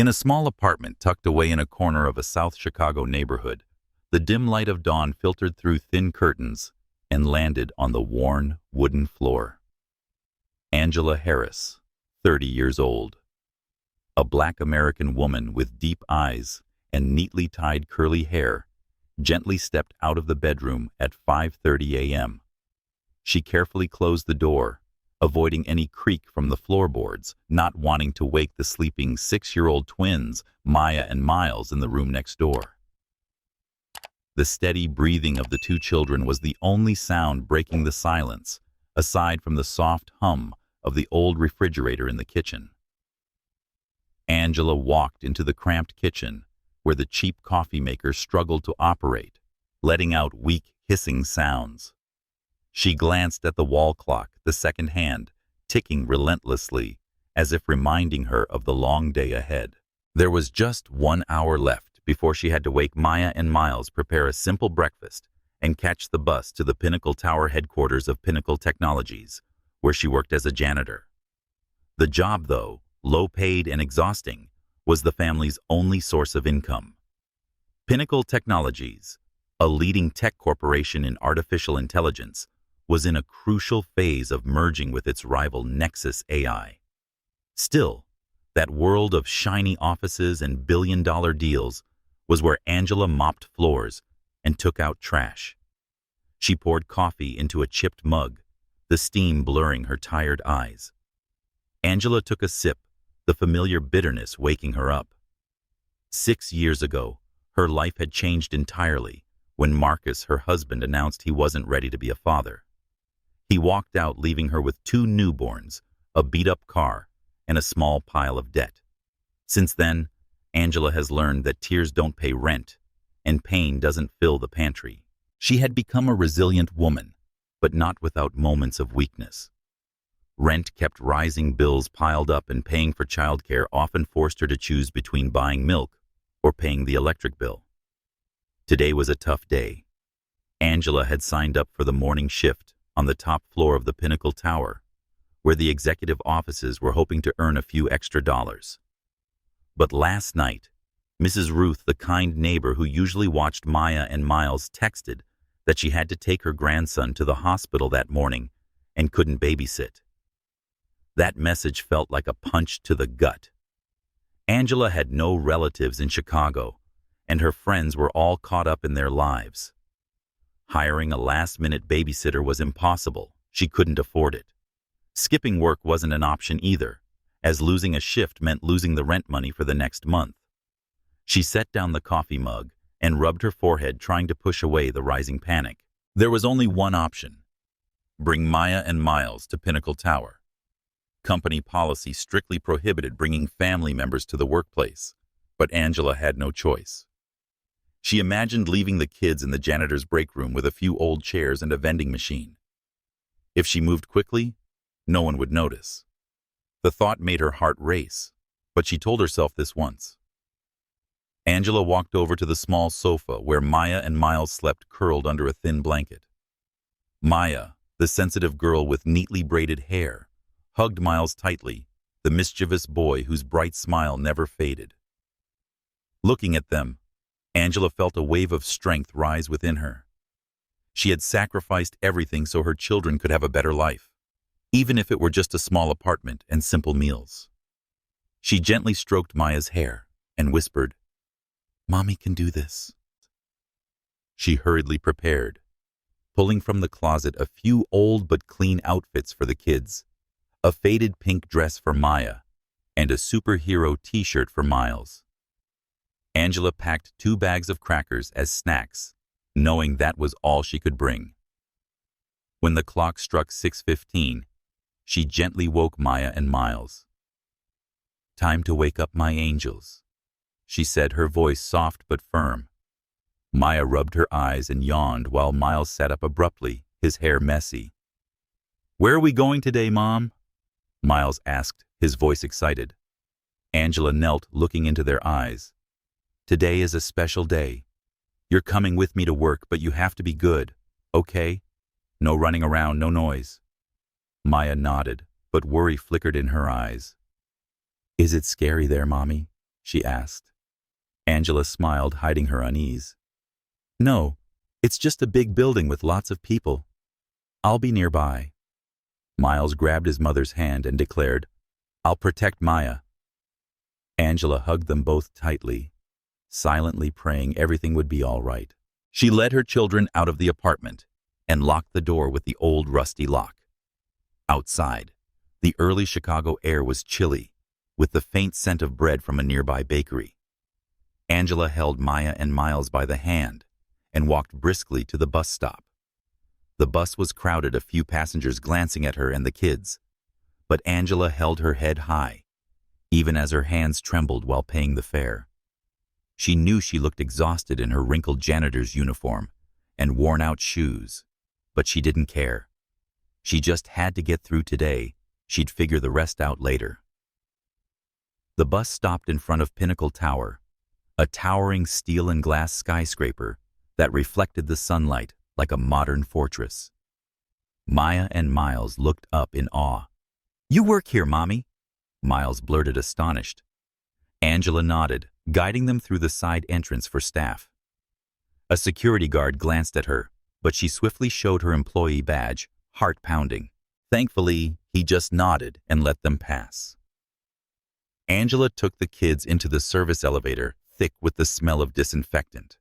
In a small apartment tucked away in a corner of a South Chicago neighborhood, the dim light of dawn filtered through thin curtains and landed on the worn wooden floor. Angela Harris, 30 years old. A black American woman with deep eyes and neatly tied curly hair, gently stepped out of the bedroom at 5:30 a.m. She carefully closed the door, avoiding any creak from the floorboards, not wanting to wake the sleeping 6-year-old twins, Maya and Miles, in the room next door. The steady breathing of the two children was the only sound breaking the silence, aside from the soft hum of the old refrigerator in the kitchen. Angela walked into the cramped kitchen, where the cheap coffee maker struggled to operate, letting out weak, hissing sounds. She glanced at the wall clock, the second hand, ticking relentlessly, as if reminding her of the long day ahead. There was just 1 hour left before she had to wake Maya and Miles, prepare a simple breakfast, and catch the bus to the Pinnacle Tower headquarters of Pinnacle Technologies, where she worked as a janitor. The job, though low-paid and exhausting, was the family's only source of income. Pinnacle Technologies, a leading tech corporation in artificial intelligence, was in a crucial phase of merging with its rival Nexus AI. Still, that world of shiny offices and billion-dollar deals was where Angela mopped floors and took out trash. She poured coffee into a chipped mug, the steam blurring her tired eyes. Angela took a sip, the familiar bitterness waking her up. 6 years ago, her life had changed entirely when Marcus, her husband, announced he wasn't ready to be a father. He walked out, leaving her with 2 newborns, a beat-up car, and a small pile of debt. Since then, Angela has learned that tears don't pay rent, and pain doesn't fill the pantry. She had become a resilient woman, but not without moments of weakness. Rent kept rising, bills piled up, and paying for childcare often forced her to choose between buying milk or paying the electric bill. Today was a tough day. Angela had signed up for the morning shift on the top floor of the Pinnacle Tower, where the executive offices were hoping to earn a few extra dollars. But last night, Mrs. Ruth, the kind neighbor who usually watched Maya and Miles, texted that she had to take her grandson to the hospital that morning and couldn't babysit. That message felt like a punch to the gut. Angela had no relatives in Chicago, and her friends were all caught up in their lives. Hiring a last-minute babysitter was impossible. She couldn't afford it. Skipping work wasn't an option either, as losing a shift meant losing the rent money for the next month. She set down the coffee mug and rubbed her forehead, trying to push away the rising panic. There was only one option: bring Maya and Miles to Pinnacle Tower. Company policy strictly prohibited bringing family members to the workplace, but Angela had no choice. She imagined leaving the kids in the janitor's break room with a few old chairs and a vending machine. If she moved quickly, no one would notice. The thought made her heart race, but she told herself this once. Angela walked over to the small sofa where Maya and Miles slept, curled under a thin blanket. Maya, the sensitive girl with neatly braided hair, hugged Miles tightly, the mischievous boy whose bright smile never faded. Looking at them, Angela felt a wave of strength rise within her. She had sacrificed everything so her children could have a better life, even if it were just a small apartment and simple meals. She gently stroked Maya's hair and whispered, "Mommy can do this." She hurriedly prepared, pulling from the closet a few old but clean outfits for the kids, a faded pink dress for Maya, and a superhero t-shirt for Miles. Angela packed 2 bags of crackers as snacks, knowing that was all she could bring. When the clock struck 6:15, she gently woke Maya and Miles. "Time to wake up, my angels," she said, her voice soft but firm. Maya rubbed her eyes and yawned while Miles sat up abruptly, his hair messy. "Where are we going today, Mom?" Miles asked, his voice excited. Angela knelt, looking into their eyes. "Today is a special day. You're coming with me to work, but you have to be good, okay? No running around, no noise." Maya nodded, but worry flickered in her eyes. "Is it scary there, Mommy?" she asked. Angela smiled, hiding her unease. No, it's just a big building with lots of people. I'll be nearby. Miles grabbed his mother's hand and declared, I'll protect Maya. Angela hugged them both tightly, silently praying everything would be all right. She led her children out of the apartment and locked the door with the old rusty lock. Outside, the early Chicago air was chilly, with the faint scent of bread from a nearby bakery. Angela held Maya and Miles by the hand and walked briskly to the bus stop. The bus was crowded, a few passengers glancing at her and the kids, but Angela held her head high, even as her hands trembled while paying the fare. She knew she looked exhausted in her wrinkled janitor's uniform and worn-out shoes, but she didn't care. She just had to get through today. She'd figure the rest out later. The bus stopped in front of Pinnacle Tower, a towering steel and glass skyscraper that reflected the sunlight like a modern fortress. Maya and Miles looked up in awe. You work here, Mommy? Miles blurted, astonished. Angela nodded, guiding them through the side entrance for staff. A security guard glanced at her, but she swiftly showed her employee badge, heart pounding. Thankfully, he just nodded and let them pass. Angela took the kids into the service elevator, thick with the smell of disinfectant.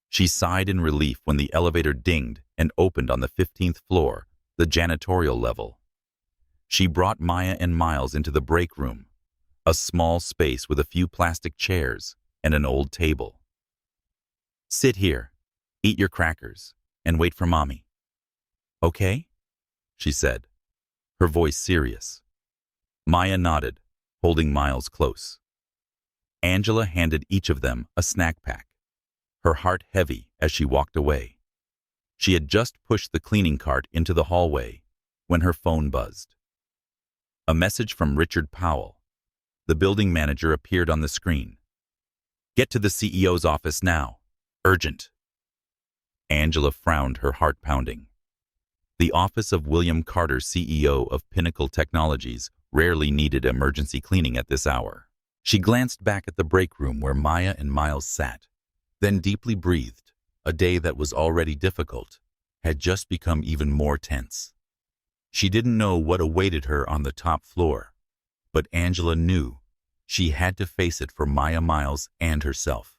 She sighed in relief when the elevator dinged and opened on the 15th floor, the janitorial level. She brought Maya and Miles into the break room, a small space with a few plastic chairs and an old table. Sit here, eat your crackers, and wait for Mommy. Okay? She said, her voice serious. Maya nodded, holding Miles close. Angela handed each of them a snack pack, her heart heavy as she walked away. She had just pushed the cleaning cart into the hallway when her phone buzzed. A message from Richard Powell, the building manager, appeared on the screen. Get to the CEO's office now. Urgent. Angela frowned, her heart pounding. The office of William Carter, CEO of Pinnacle Technologies, rarely needed emergency cleaning at this hour. She glanced back at the break room where Maya and Miles sat, then deeply breathed. A day that was already difficult had just become even more tense. She didn't know what awaited her on the top floor, but Angela knew she had to face it for Maya, Miles, and herself.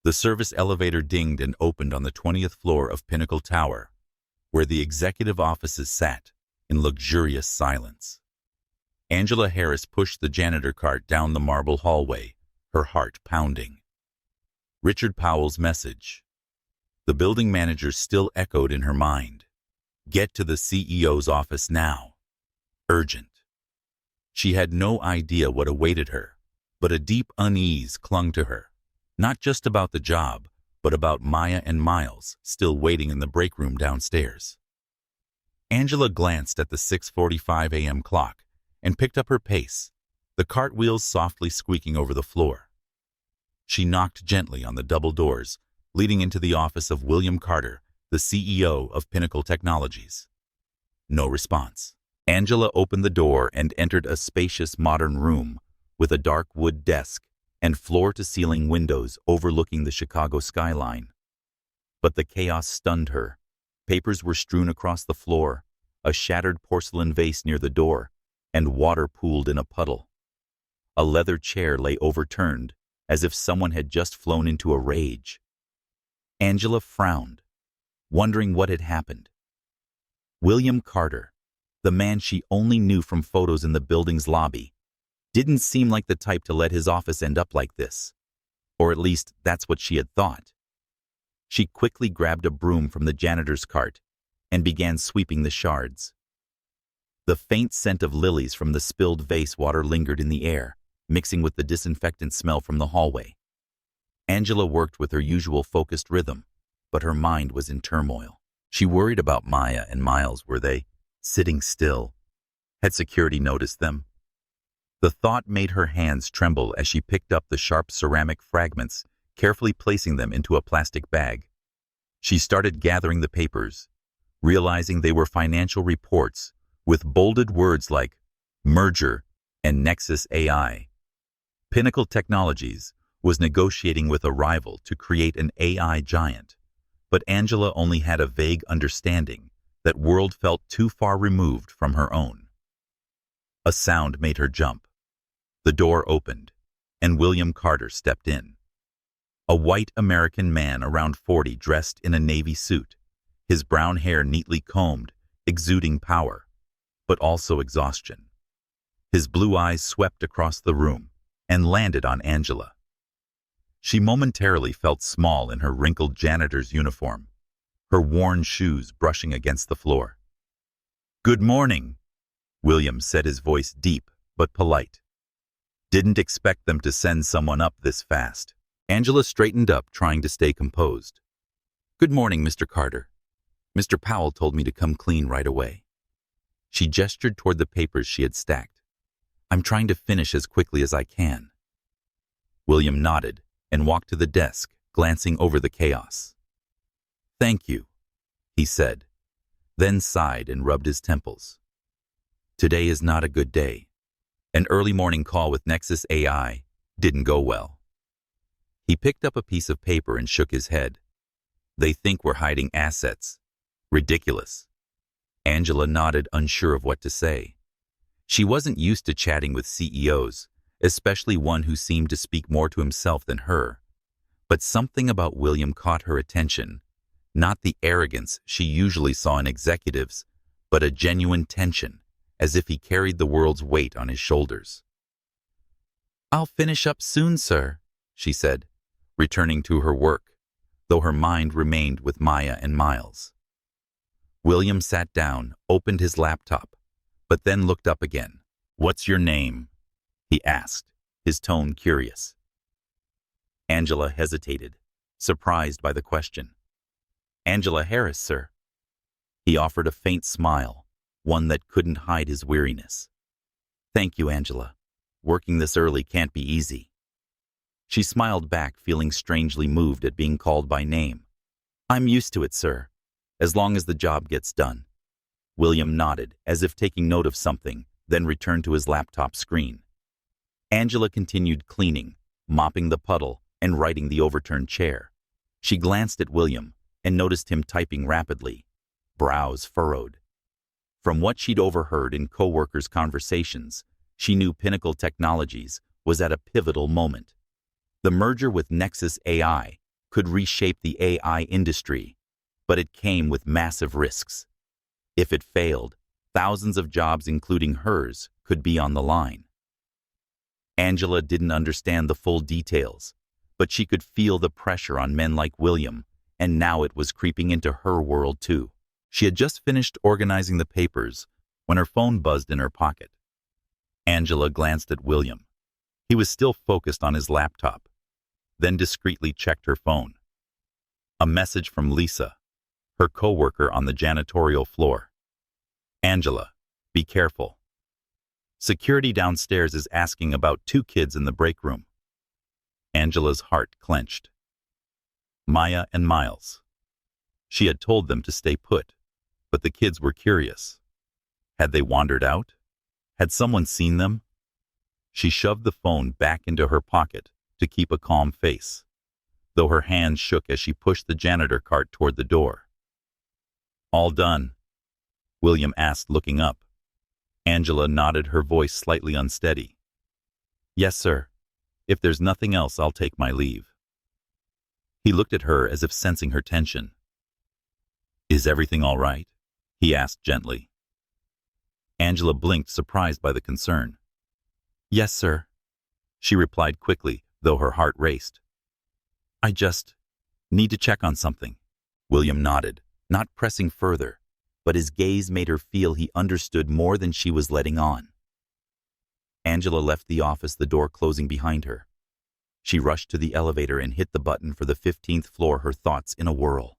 The service elevator dinged and opened on the 20th floor of Pinnacle Tower, where the executive offices sat in luxurious silence. Angela Harris pushed the janitor cart down the marble hallway, her heart pounding. Richard Powell's message. The building manager still echoed in her mind. Get to the CEO's office now. Urgent. She had no idea what awaited her, but a deep unease clung to her, not just about the job, but about Maya and Miles still waiting in the break room downstairs. Angela glanced at the 6:45 a.m. clock and picked up her pace, the cartwheels softly squeaking over the floor. She knocked gently on the double doors leading into the office of William Carter, the CEO of Pinnacle Technologies. No response. Angela opened the door and entered a spacious modern room with a dark wood desk and floor-to-ceiling windows overlooking the Chicago skyline. But the chaos stunned her. Papers were strewn across the floor, a shattered porcelain vase near the door, and water pooled in a puddle. A leather chair lay overturned, as if someone had just flown into a rage. Angela frowned, wondering what had happened. William Carter, the man she only knew from photos in the building's lobby, didn't seem like the type to let his office end up like this. Or at least that's what she had thought. She quickly grabbed a broom from the janitor's cart and began sweeping the shards. The faint scent of lilies from the spilled vase water lingered in the air, mixing with the disinfectant smell from the hallway. Angela worked with her usual focused rhythm, but her mind was in turmoil. She worried about Maya and Miles. Were they sitting still? Had security noticed them? The thought made her hands tremble as she picked up the sharp ceramic fragments, carefully placing them into a plastic bag. She started gathering the papers, realizing they were financial reports with bolded words like merger and Nexus AI. Pinnacle Technologies was negotiating with a rival to create an AI giant, but Angela only had a vague understanding that world felt too far removed from her own. A sound made her jump. The door opened, and William Carter stepped in. A white American man around 40 dressed in a navy suit, his brown hair neatly combed, exuding power, but also exhaustion. His blue eyes swept across the room and landed on Angela. She momentarily felt small in her wrinkled janitor's uniform, her worn shoes brushing against the floor. "Good morning," William said, his voice deep but polite. "Didn't expect them to send someone up this fast." Angela straightened up, trying to stay composed. "Good morning, Mr. Carter. Mr. Powell told me to come clean right away." She gestured toward the papers she had stacked. "I'm trying to finish as quickly as I can." William nodded and walked to the desk, glancing over the chaos. "Thank you," he said, then sighed and rubbed his temples. Today is not a good day. An early morning call with Nexus AI didn't go well. He picked up a piece of paper and shook his head. "They think we're hiding assets. Ridiculous." Angela nodded, unsure of what to say. She wasn't used to chatting with CEOs, especially one who seemed to speak more to himself than her. But something about William caught her attention, not the arrogance she usually saw in executives, but a genuine tension, as if he carried the world's weight on his shoulders. "I'll finish up soon, sir," she said, returning to her work, though her mind remained with Maya and Miles. William sat down, opened his laptop, but then looked up again. "What's your name?" he asked, his tone curious. Angela hesitated, surprised by the question. "Angela Harris, sir." He offered a faint smile, one that couldn't hide his weariness. "Thank you, Angela. Working this early can't be easy." She smiled back, feeling strangely moved at being called by name. "I'm used to it, sir, as long as the job gets done." William nodded, as if taking note of something, then returned to his laptop screen. Angela continued cleaning, mopping the puddle, and righting the overturned chair. She glanced at William and noticed him typing rapidly, brows furrowed. From what she'd overheard in co-workers' conversations, she knew Pinnacle Technologies was at a pivotal moment. The merger with Nexus AI could reshape the AI industry, but it came with massive risks. If it failed, thousands of jobs, including hers, could be on the line. Angela didn't understand the full details, but she could feel the pressure on men like William, and now it was creeping into her world too. She had just finished organizing the papers when her phone buzzed in her pocket. Angela glanced at William. He was still focused on his laptop, then discreetly checked her phone. A message from Lisa, her coworker on the janitorial floor. "Angela, be careful. Security downstairs is asking about 2 kids in the break room." Angela's heart clenched. Maya and Miles. She had told them to stay put, but the kids were curious. Had they wandered out? Had someone seen them? She shoved the phone back into her pocket to keep a calm face, though her hands shook as she pushed the janitor cart toward the door. "All done?" William asked, looking up. Angela nodded, her voice slightly unsteady. "Yes, sir. If there's nothing else, I'll take my leave." He looked at her as if sensing her tension. "Is everything all right?" he asked gently. Angela blinked, surprised by the concern. "Yes, sir," she replied quickly, though her heart raced. "I just need to check on something." William nodded, not pressing further, but his gaze made her feel he understood more than she was letting on. Angela left the office, the door closing behind her. She rushed to the elevator and hit the button for the 15th floor, her thoughts in a whirl.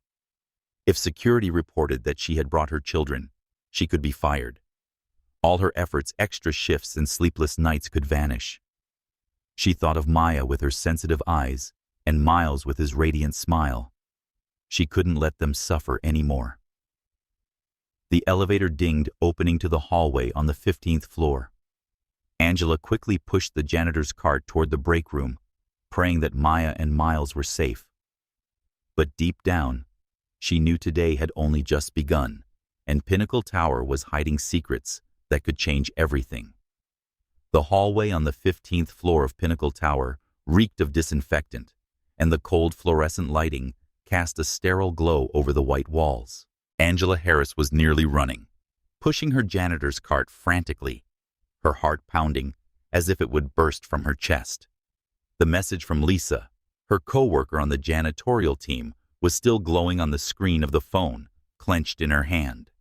If security reported that she had brought her children, she could be fired. All her efforts, extra shifts, and sleepless nights could vanish. She thought of Maya with her sensitive eyes and Miles with his radiant smile. She couldn't let them suffer anymore. The elevator dinged, opening to the hallway on the 15th floor. Angela quickly pushed the janitor's cart toward the break room, praying that Maya and Miles were safe. But deep down, she knew today had only just begun, and Pinnacle Tower was hiding secrets that could change everything. The hallway on the 15th floor of Pinnacle Tower reeked of disinfectant, and the cold fluorescent lighting cast a sterile glow over the white walls. Angela Harris was nearly running, pushing her janitor's cart frantically, her heart pounding as if it would burst from her chest. The message from Lisa, her co-worker on the janitorial team, was still glowing on the screen of the phone, clenched in her hand.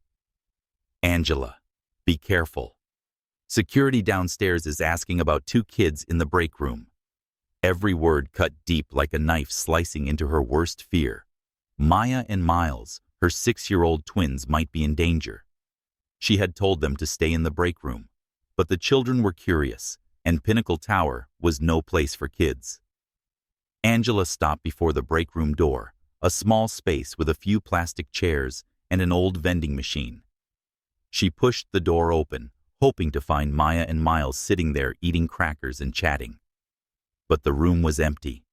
Angela, be careful. Security downstairs is asking about 2 kids in the break room. Every word cut deep like a knife slicing into her worst fear. Maya and Miles, her 6-year-old twins, might be in danger. She had told them to stay in the break room, but the children were curious, and Pinnacle Tower was no place for kids. Angela stopped before the break room door, a small space with a few plastic chairs and an old vending machine. She pushed the door open, hoping to find Maya and Miles sitting there eating crackers and chatting. But the room was empty.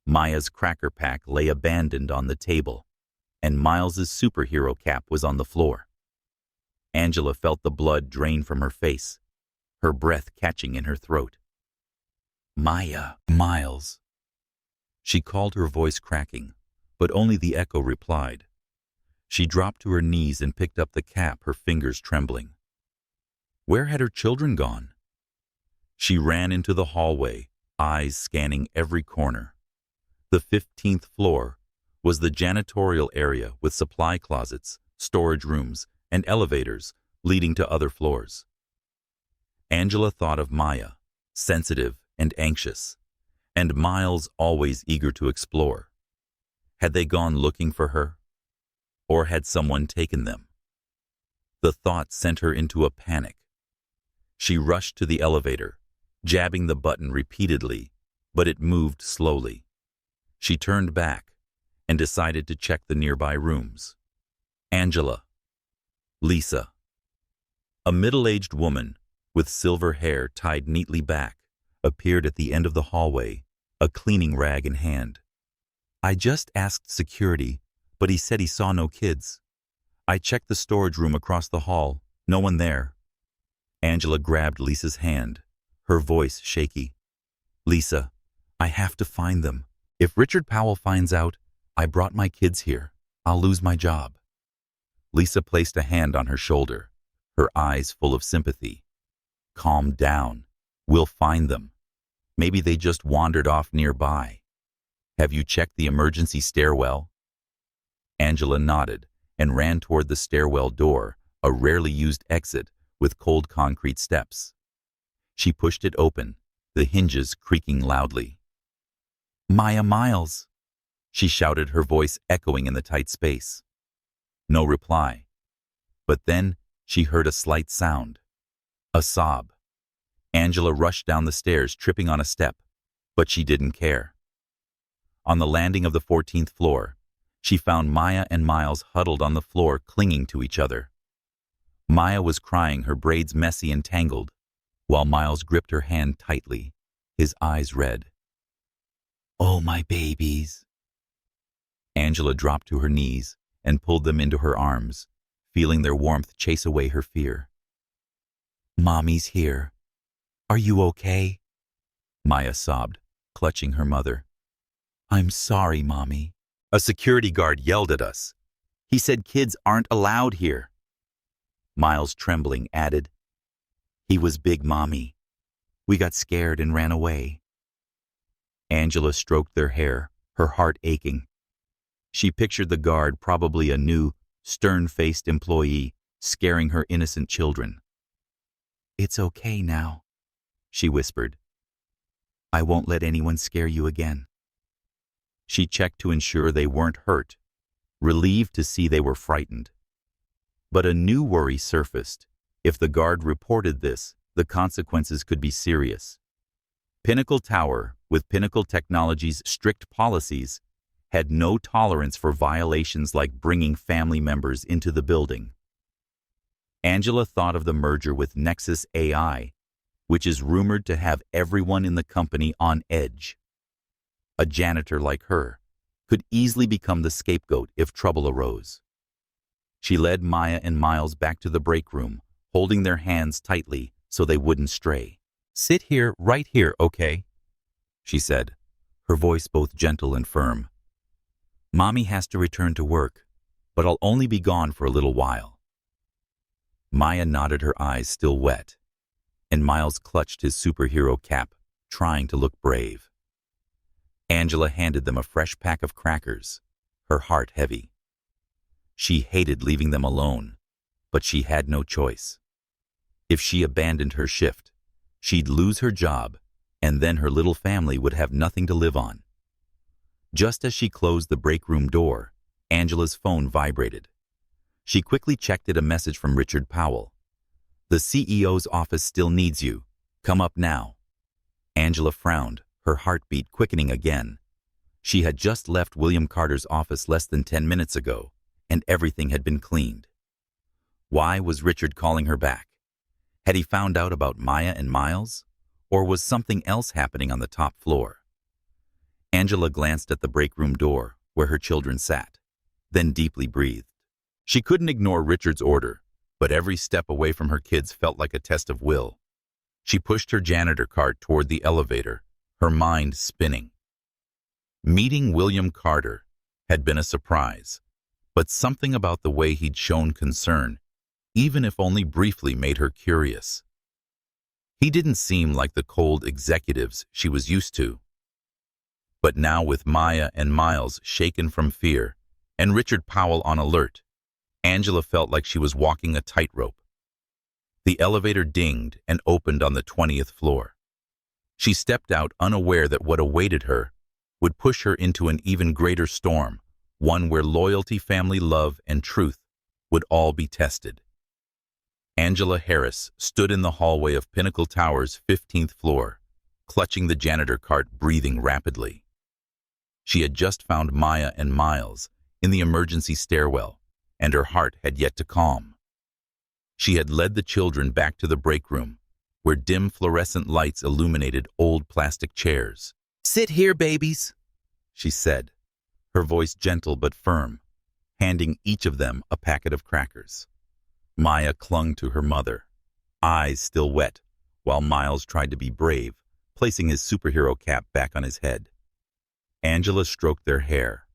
Maya's cracker pack lay abandoned on the table, and Miles's superhero cap was on the floor. Angela felt the blood drain from her face, her breath catching in her throat. Maya, Miles. She called, her voice cracking, but only the echo replied. She dropped to her knees and picked up the cap, her fingers trembling. Where had her children gone? She ran into the hallway, eyes scanning every corner. The 15th floor was the janitorial area with supply closets, storage rooms, and elevators leading to other floors. Angela thought of Maya, sensitive and anxious, and Miles, always eager to explore. Had they gone looking for her? Or had someone taken them? The thought sent her into a panic. She rushed to the elevator, jabbing the button repeatedly, but it moved slowly. She turned back and decided to check the nearby rooms. Angela. Lisa. A middle-aged woman with silver hair tied neatly back appeared at the end of the hallway, a cleaning rag in hand. I just asked security, but he said he saw no kids. I checked the storage room across the hall, no one there. Angela grabbed Lisa's hand, her voice shaky. Lisa, I have to find them. If Richard Powell finds out I brought my kids here, I'll lose my job. Lisa placed a hand on her shoulder, her eyes full of sympathy. Calm down. We'll find them. Maybe they just wandered off nearby. Have you checked the emergency stairwell? Angela nodded and ran toward the stairwell door, a rarely used exit with cold concrete steps. She pushed it open, the hinges creaking loudly. Maya, Miles, she shouted, her voice echoing in the tight space. No reply. But then she heard a slight sound. A sob. Angela rushed down the stairs, tripping on a step, but she didn't care. On the landing of the 14th floor, she found Maya and Miles huddled on the floor, clinging to each other. Maya was crying, her braids messy and tangled, while Miles gripped her hand tightly, his eyes red. Oh, my babies. Angela dropped to her knees and pulled them into her arms, feeling their warmth chase away her fear. Mommy's here. Are you okay? Maya sobbed, clutching her mother. I'm sorry, Mommy. A security guard yelled at us. He said kids aren't allowed here. Miles, trembling, added, He was big, Mommy. We got scared and ran away. Angela stroked their hair, her heart aching. She pictured the guard, probably a new, stern-faced employee, scaring her innocent children. It's okay now, she whispered. I won't let anyone scare you again. She checked to ensure they weren't hurt, relieved to see they were frightened. But a new worry surfaced. If the guard reported this, the consequences could be serious. Pinnacle Tower, with Pinnacle Technology's strict policies, had no tolerance for violations like bringing family members into the building. Angela thought of the merger with Nexus AI, which is rumored to have everyone in the company on edge. A janitor like her could easily become the scapegoat if trouble arose. She led Maya and Miles back to the break room, holding their hands tightly so they wouldn't stray. "Sit here, right here, okay?" she said, her voice both gentle and firm. "Mommy has to return to work, but I'll only be gone for a little while." Maya nodded, her eyes still wet, and Miles clutched his superhero cap, trying to look brave. Angela handed them a fresh pack of crackers, her heart heavy. She hated leaving them alone, but she had no choice. If she abandoned her shift, she'd lose her job, and then her little family would have nothing to live on. Just as she closed the break room door, Angela's phone vibrated. She quickly checked it, a message from Richard Powell. "The CEO's office still needs you. Come up now." Angela frowned, her heartbeat quickening again. She had just left William Carter's office less than 10 minutes ago, and everything had been cleaned. Why was Richard calling her back? Had he found out about Maya and Miles? Or was something else happening on the top floor? Angela glanced at the break room door, where her children sat, then deeply breathed. She couldn't ignore Richard's order, but every step away from her kids felt like a test of will. She pushed her janitor cart toward the elevator, her mind spinning. Meeting William Carter had been a surprise, but something about the way he'd shown concern, even if only briefly, made her curious. He didn't seem like the cold executives she was used to. But now, with Maya and Miles shaken from fear and Richard Powell on alert, Angela felt like she was walking a tightrope. The elevator dinged and opened on the 20th floor. She stepped out, unaware that what awaited her would push her into an even greater storm, one where loyalty, family, love, and truth would all be tested. Angela Harris stood in the hallway of Pinnacle Tower's 15th floor, clutching the janitor cart, breathing rapidly. She had just found Maya and Miles in the emergency stairwell, and her heart had yet to calm. She had led the children back to the break room, where dim fluorescent lights illuminated old plastic chairs. "Sit here, babies," she said, her voice gentle but firm, handing each of them a packet of crackers. Maya clung to her mother, eyes still wet, while Miles tried to be brave, placing his superhero cap back on his head. Angela stroked their hair,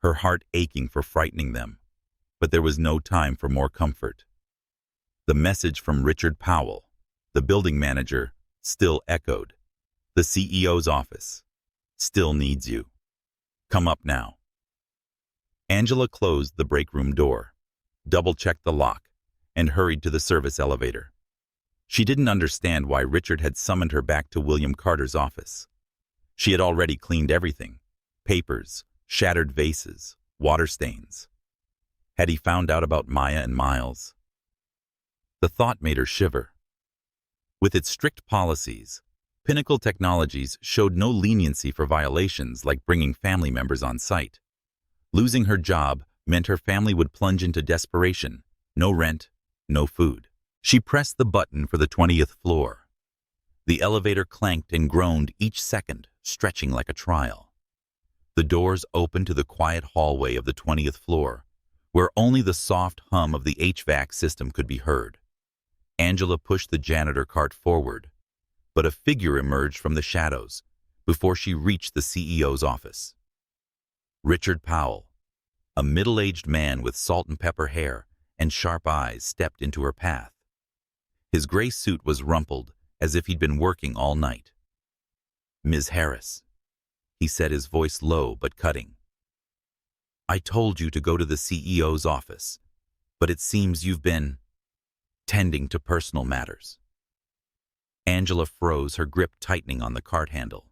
her heart aching for frightening them, but there was no time for more comfort. The message from Richard Powell, the building manager, still echoed. "The CEO's office still needs you. Come up now." Angela closed the break room door, double-checked the lock, and hurried to the service elevator. She didn't understand why Richard had summoned her back to William Carter's office. She had already cleaned everything: papers, shattered vases, water stains. Had he found out about Maya and Miles? The thought made her shiver. With its strict policies, Pinnacle Technologies showed no leniency for violations like bringing family members on site. Losing her job meant her family would plunge into desperation: no rent, no food. She pressed the button for the 20th floor. The elevator clanked and groaned each second, stretching like a trial. The doors opened to the quiet hallway of the 20th floor, where only the soft hum of the HVAC system could be heard. Angela pushed the janitor cart forward, but a figure emerged from the shadows before she reached the CEO's office. Richard Powell, a middle-aged man with salt and pepper hair and sharp eyes, stepped into her path. His gray suit was rumpled, as if he'd been working all night. "Ms. Harris," he said, his voice low but cutting. "I told you to go to the CEO's office, but it seems you've been tending to personal matters." Angela froze, her grip tightening on the cart handle.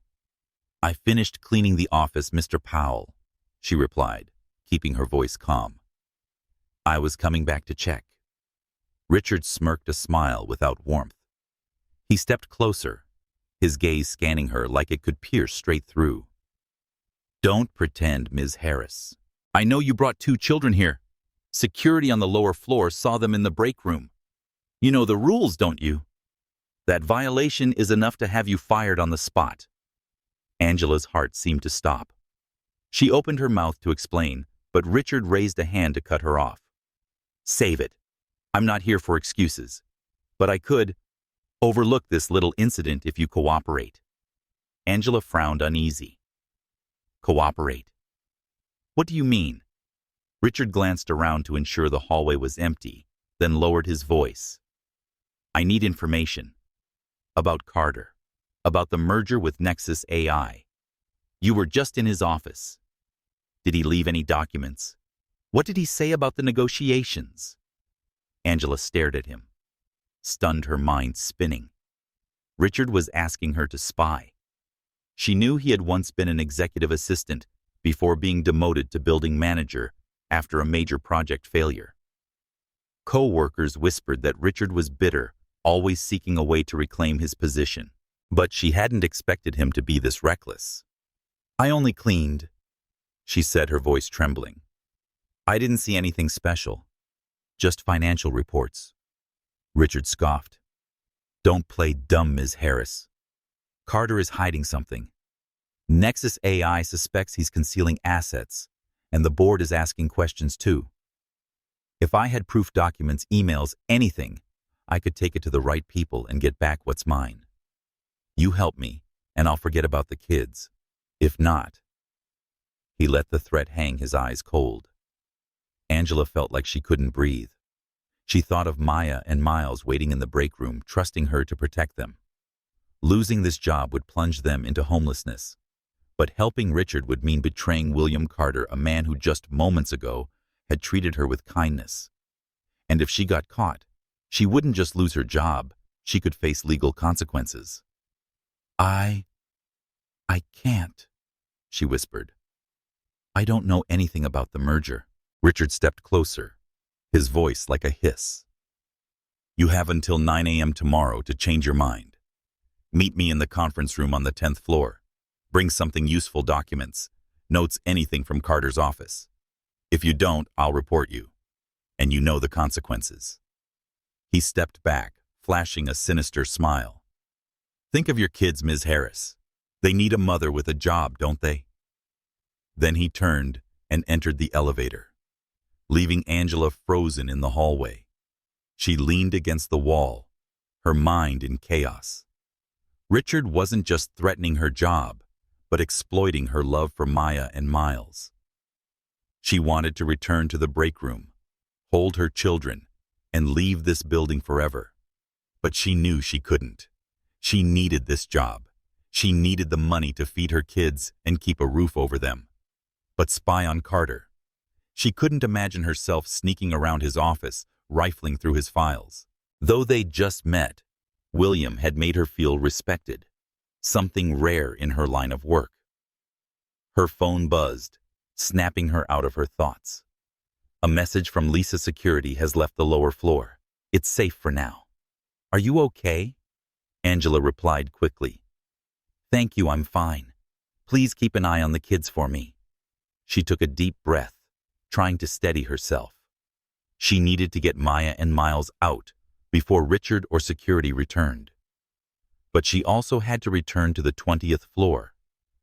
"I finished cleaning the office, Mr. Powell," she replied, keeping her voice calm. "I was coming back to check." Richard smirked, a smile without warmth. He stepped closer, his gaze scanning her like it could pierce straight through. "Don't pretend, Ms. Harris. I know you brought 2 children here. Security on the lower floor saw them in the break room. You know the rules, don't you?" That violation is enough to have you fired on the spot. Angela's heart seemed to stop. She opened her mouth to explain, but Richard raised a hand to cut her off. Save it. I'm not here for excuses. But I could overlook this little incident if you cooperate. Angela frowned uneasy. Cooperate? What do you mean? Richard glanced around to ensure the hallway was empty, then lowered his voice. I need information. About Carter. About the merger with Nexus AI. You were just in his office. Did he leave any documents? What did he say about the negotiations? Angela stared at him, stunned, her mind spinning. Richard was asking her to spy. She knew he had once been an executive assistant before being demoted to building manager after a major project failure. Co-workers whispered that Richard was bitter, always seeking a way to reclaim his position. But she hadn't expected him to be this reckless. I only cleaned, she said, her voice trembling. I didn't see anything special. Just financial reports. Richard scoffed. Don't play dumb, Ms. Harris. Carter is hiding something. Nexus AI suspects he's concealing assets, and the board is asking questions too. If I had proof documents, emails, anything, I could take it to the right people and get back what's mine. You help me, and I'll forget about the kids. If not. He let the threat hang, his eyes cold. Angela felt like she couldn't breathe. She thought of Maya and Miles waiting in the break room, trusting her to protect them. Losing this job would plunge them into homelessness. But helping Richard would mean betraying William Carter, a man who just moments ago had treated her with kindness. And if she got caught, she wouldn't just lose her job, she could face legal consequences. I can't, she whispered. I don't know anything about the merger. Richard stepped closer, his voice like a hiss. You have until 9 a.m. tomorrow to change your mind. Meet me in the conference room on the 10th floor. Bring something useful, documents, notes, anything from Carter's office. If you don't, I'll report you. And you know the consequences. He stepped back, flashing a sinister smile. Think of your kids, Ms. Harris. They need a mother with a job, don't they? Then he turned and entered the elevator, leaving Angela frozen in the hallway. She leaned against the wall, her mind in chaos. Richard wasn't just threatening her job, but exploiting her love for Maya and Miles. She wanted to return to the break room, hold her children, and leave this building forever. But she knew she couldn't. She needed this job. She needed the money to feed her kids and keep a roof over them. But spy on Carter. She couldn't imagine herself sneaking around his office, rifling through his files. Though they'd just met, William had made her feel respected, something rare in her line of work. Her phone buzzed, snapping her out of her thoughts. A message from Lisa Security has left the lower floor. It's safe for now. Are you okay? Angela replied quickly. Thank you, I'm fine. Please keep an eye on the kids for me. She took a deep breath, trying to steady herself. She needed to get Maya and Miles out before Richard or security returned. But she also had to return to the 20th floor.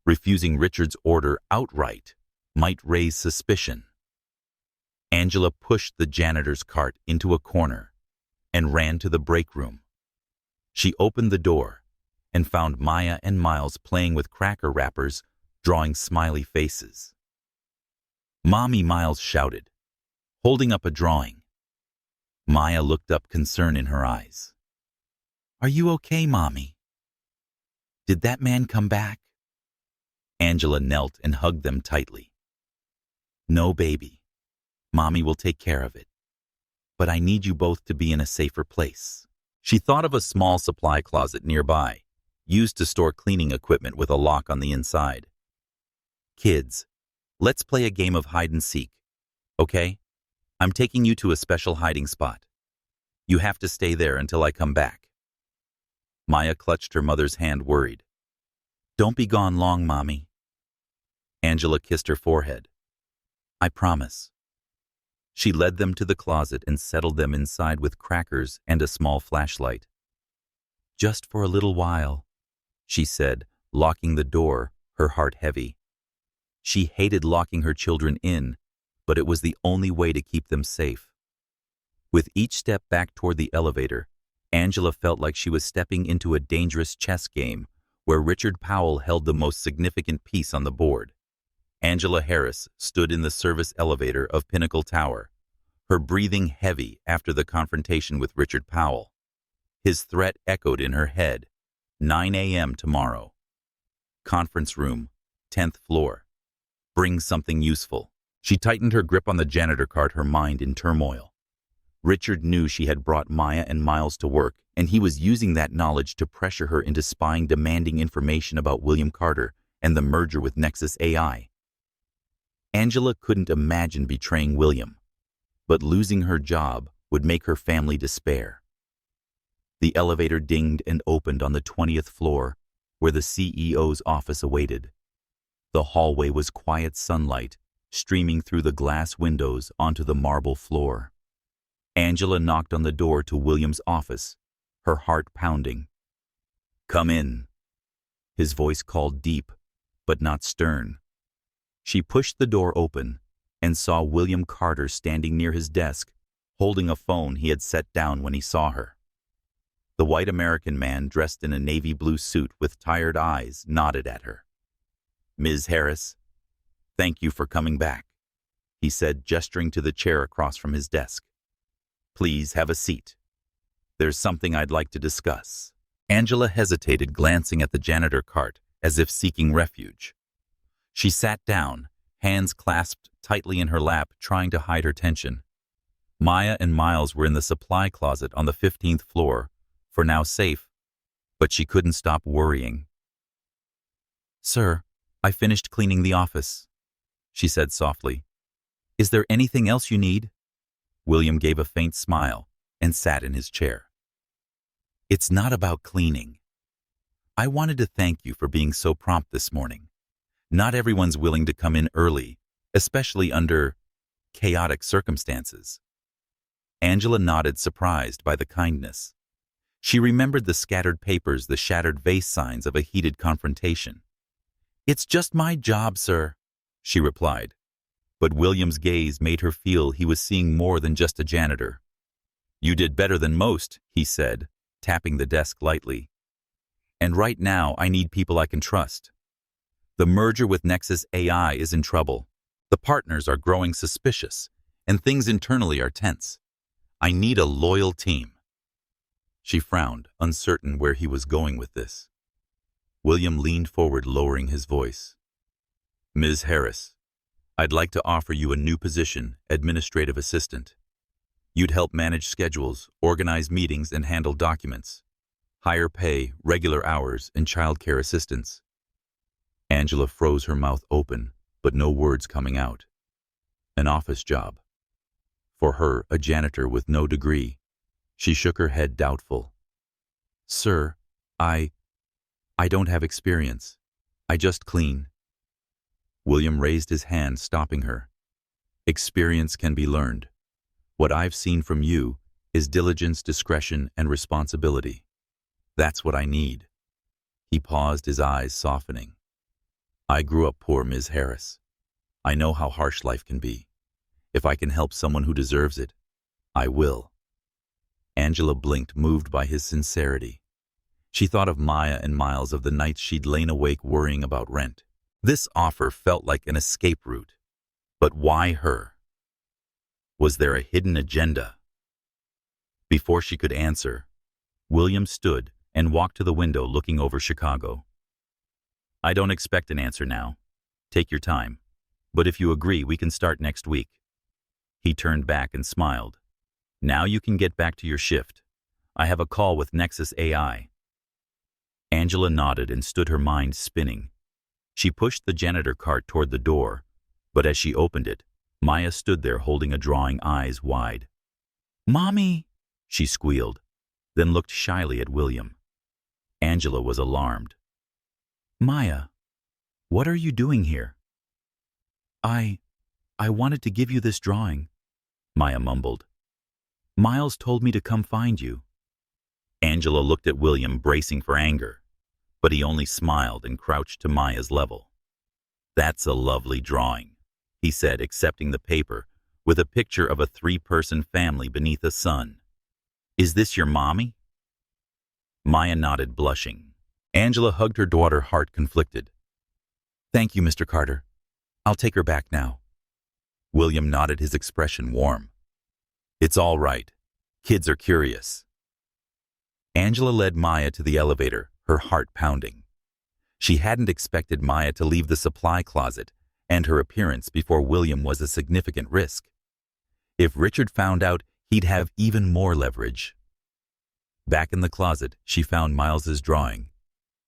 Refusing Richard's order outright might raise suspicion. Angela pushed the janitor's cart into a corner and ran to the break room. She opened the door and found Maya and Miles playing with cracker wrappers, drawing smiley faces. Mommy, Miles shouted, holding up a drawing. Maya looked up, concern in her eyes. Are you okay, Mommy? Did that man come back? Angela knelt and hugged them tightly. No, baby. Mommy will take care of it. But I need you both to be in a safer place. She thought of a small supply closet nearby, used to store cleaning equipment with a lock on the inside. Kids, let's play a game of hide and seek, okay? I'm taking you to a special hiding spot. You have to stay there until I come back. Maya clutched her mother's hand, worried. Don't be gone long, Mommy. Angela kissed her forehead. I promise. She led them to the closet and settled them inside with crackers and a small flashlight. Just for a little while, she said, locking the door, her heart heavy. She hated locking her children in, but it was the only way to keep them safe. With each step back toward the elevator, Angela felt like she was stepping into a dangerous chess game where Richard Powell held the most significant piece on the board. Angela Harris stood in the service elevator of Pinnacle Tower, her breathing heavy after the confrontation with Richard Powell. His threat echoed in her head, 9 a.m. tomorrow. Conference room, 10th floor. Bring something useful. She tightened her grip on the janitor cart, her mind in turmoil. Richard knew she had brought Maya and Miles to work, and he was using that knowledge to pressure her into spying demanding information about William Carter and the merger with Nexus AI. Angela couldn't imagine betraying William, but losing her job would make her family despair. The elevator dinged and opened on the 20th floor, where the CEO's office awaited. The hallway was quiet sunlight, streaming through the glass windows onto the marble floor. Angela knocked on the door to William's office, her heart pounding. "Come in." His voice called deep, but not stern. She pushed the door open and saw William Carter standing near his desk, holding a phone he had set down when he saw her. The white American man, dressed in a navy blue suit with tired eyes, nodded at her. "Ms. Harris, thank you for coming back," he said, gesturing to the chair across from his desk. "Please have a seat. There's something I'd like to discuss." Angela hesitated, glancing at the janitor cart as if seeking refuge. She sat down, hands clasped tightly in her lap, trying to hide her tension. Maya and Miles were in the supply closet on the 15th floor, for now safe, but she couldn't stop worrying. "Sir, I finished cleaning the office," she said softly. "Is there anything else you need?" William gave a faint smile and sat in his chair. "It's not about cleaning. I wanted to thank you for being so prompt this morning. Not everyone's willing to come in early, especially under chaotic circumstances." Angela nodded, surprised by the kindness. She remembered the scattered papers, the shattered vase signs of a heated confrontation. "It's just my job, sir," she replied. But William's gaze made her feel he was seeing more than just a janitor. "You did better than most," he said, tapping the desk lightly. "And right now I need people I can trust. The merger with Nexus AI is in trouble. The partners are growing suspicious, and things internally are tense. I need a loyal team." She frowned, uncertain where he was going with this. William leaned forward, lowering his voice. "Ms. Harris, I'd like to offer you a new position, administrative assistant. You'd help manage schedules, organize meetings, and handle documents. Higher pay, regular hours, and childcare assistance." Angela froze, her mouth open, but no words coming out. An office job. For her, a janitor with no degree. She shook her head, doubtful. "Sir, I don't have experience. I just clean." William raised his hand, stopping her. "Experience can be learned. What I've seen from you is diligence, discretion, and responsibility. That's what I need." He paused, his eyes softening. "I grew up poor, Ms. Harris. I know how harsh life can be. If I can help someone who deserves it, I will." Angela blinked, moved by his sincerity. She thought of Maya and Miles, of the nights she'd lain awake worrying about rent. This offer felt like an escape route. But why her? Was there a hidden agenda? Before she could answer, William stood and walked to the window, looking over Chicago. "I don't expect an answer now. Take your time. But if you agree, we can start next week." He turned back and smiled. "Now you can get back to your shift. I have a call with Nexus AI." Angela nodded and stood, her mind spinning. She pushed the janitor cart toward the door, but as she opened it, Maya stood there holding a drawing, eyes wide. "Mommy!" she squealed, then looked shyly at William. Angela was alarmed. "Maya, what are you doing here?" I wanted to give you this drawing," Maya mumbled. "Miles told me to come find you." Angela looked at William, bracing for anger, but he only smiled and crouched to Maya's level. "That's a lovely drawing," he said, accepting the paper with a picture of a 3-person family beneath a sun. "Is this your mommy?" Maya nodded, blushing. Angela hugged her daughter, heart conflicted. "Thank you, Mr. Carter. I'll take her back now." William nodded, his expression warm. "It's all right. Kids are curious." Angela led Maya to the elevator, her heart pounding. She hadn't expected Maya to leave the supply closet and her appearance before William was a significant risk. If Richard found out, he'd have even more leverage. Back in the closet, she found Miles's drawing.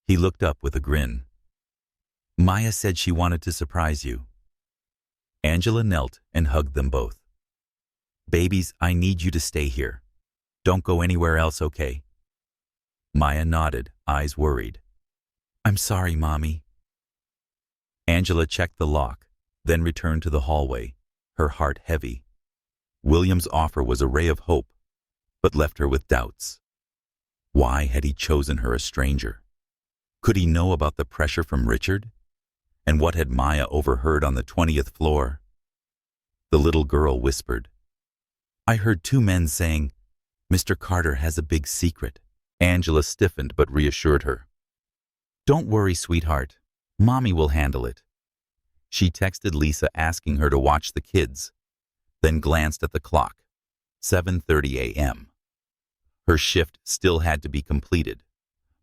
He looked up with a grin. "Maya said she wanted to surprise you." Angela knelt and hugged them both. "Babies, I need you to stay here. Don't go anywhere else, okay?" Maya nodded, eyes worried. "I'm sorry, Mommy." Angela checked the lock, then returned to the hallway, her heart heavy. William's offer was a ray of hope, but left her with doubts. Why had he chosen her, a stranger? Could he know about the pressure from Richard? And what had Maya overheard on the 20th floor? The little girl whispered, "I heard 2 men saying, 'Mr. Carter has a big secret.'" Angela stiffened but reassured her. "Don't worry, sweetheart. Mommy will handle it." She texted Lisa asking her to watch the kids, then glanced at the clock. 7:30 a.m. Her shift still had to be completed,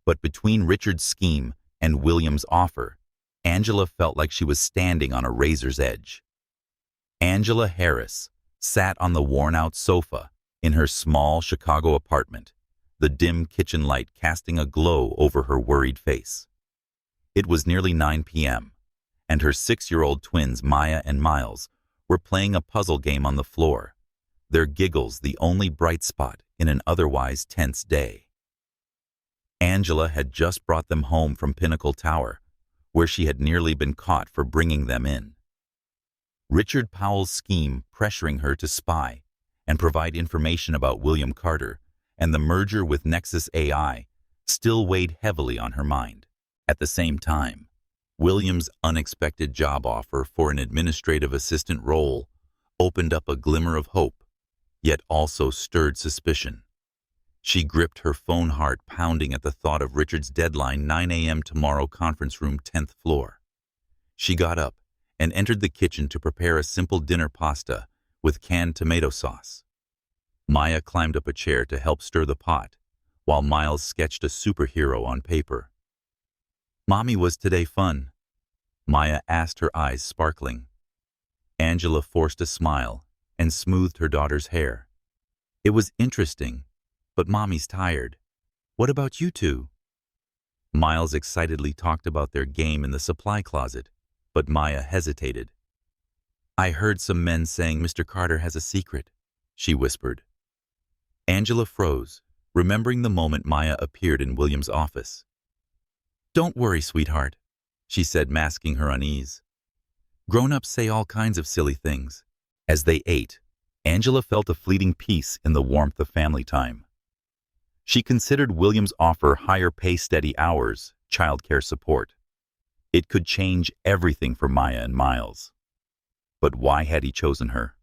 but between Richard's scheme and William's offer, Angela felt like she was standing on a razor's edge. Angela Harris sat on the worn-out sofa in her small Chicago apartment, the dim kitchen light casting a glow over her worried face. It was nearly 9 p.m., and her 6-year-old twins, Maya and Miles, were playing a puzzle game on the floor, their giggles the only bright spot in an otherwise tense day. Angela had just brought them home from Pinnacle Tower, where she had nearly been caught for bringing them in. Richard Powell's scheme pressuring her to spy and provide information about William Carter and the merger with Nexus AI still weighed heavily on her mind. At the same time, William's unexpected job offer for an administrative assistant role opened up a glimmer of hope, yet also stirred suspicion. She gripped her phone, heart pounding at the thought of Richard's deadline, 9 a.m. tomorrow, conference room, 10th floor. She got up and entered the kitchen to prepare a simple dinner pasta with canned tomato sauce. Maya climbed up a chair to help stir the pot, while Miles sketched a superhero on paper. "Mommy, was today fun?" Maya asked, her eyes sparkling. Angela forced a smile and smoothed her daughter's hair. "It was interesting, but Mommy's tired. What about you two?" Miles excitedly talked about their game in the supply closet, but Maya hesitated. "I heard some men saying Mr. Carter has a secret," she whispered. Angela froze, remembering the moment Maya appeared in William's office. "Don't worry, sweetheart," she said, masking her unease. "Grown-ups say all kinds of silly things." As they ate, Angela felt a fleeting peace in the warmth of family time. She considered William's offer: higher pay, steady hours, childcare support. It could change everything for Maya and Miles. But why had he chosen her?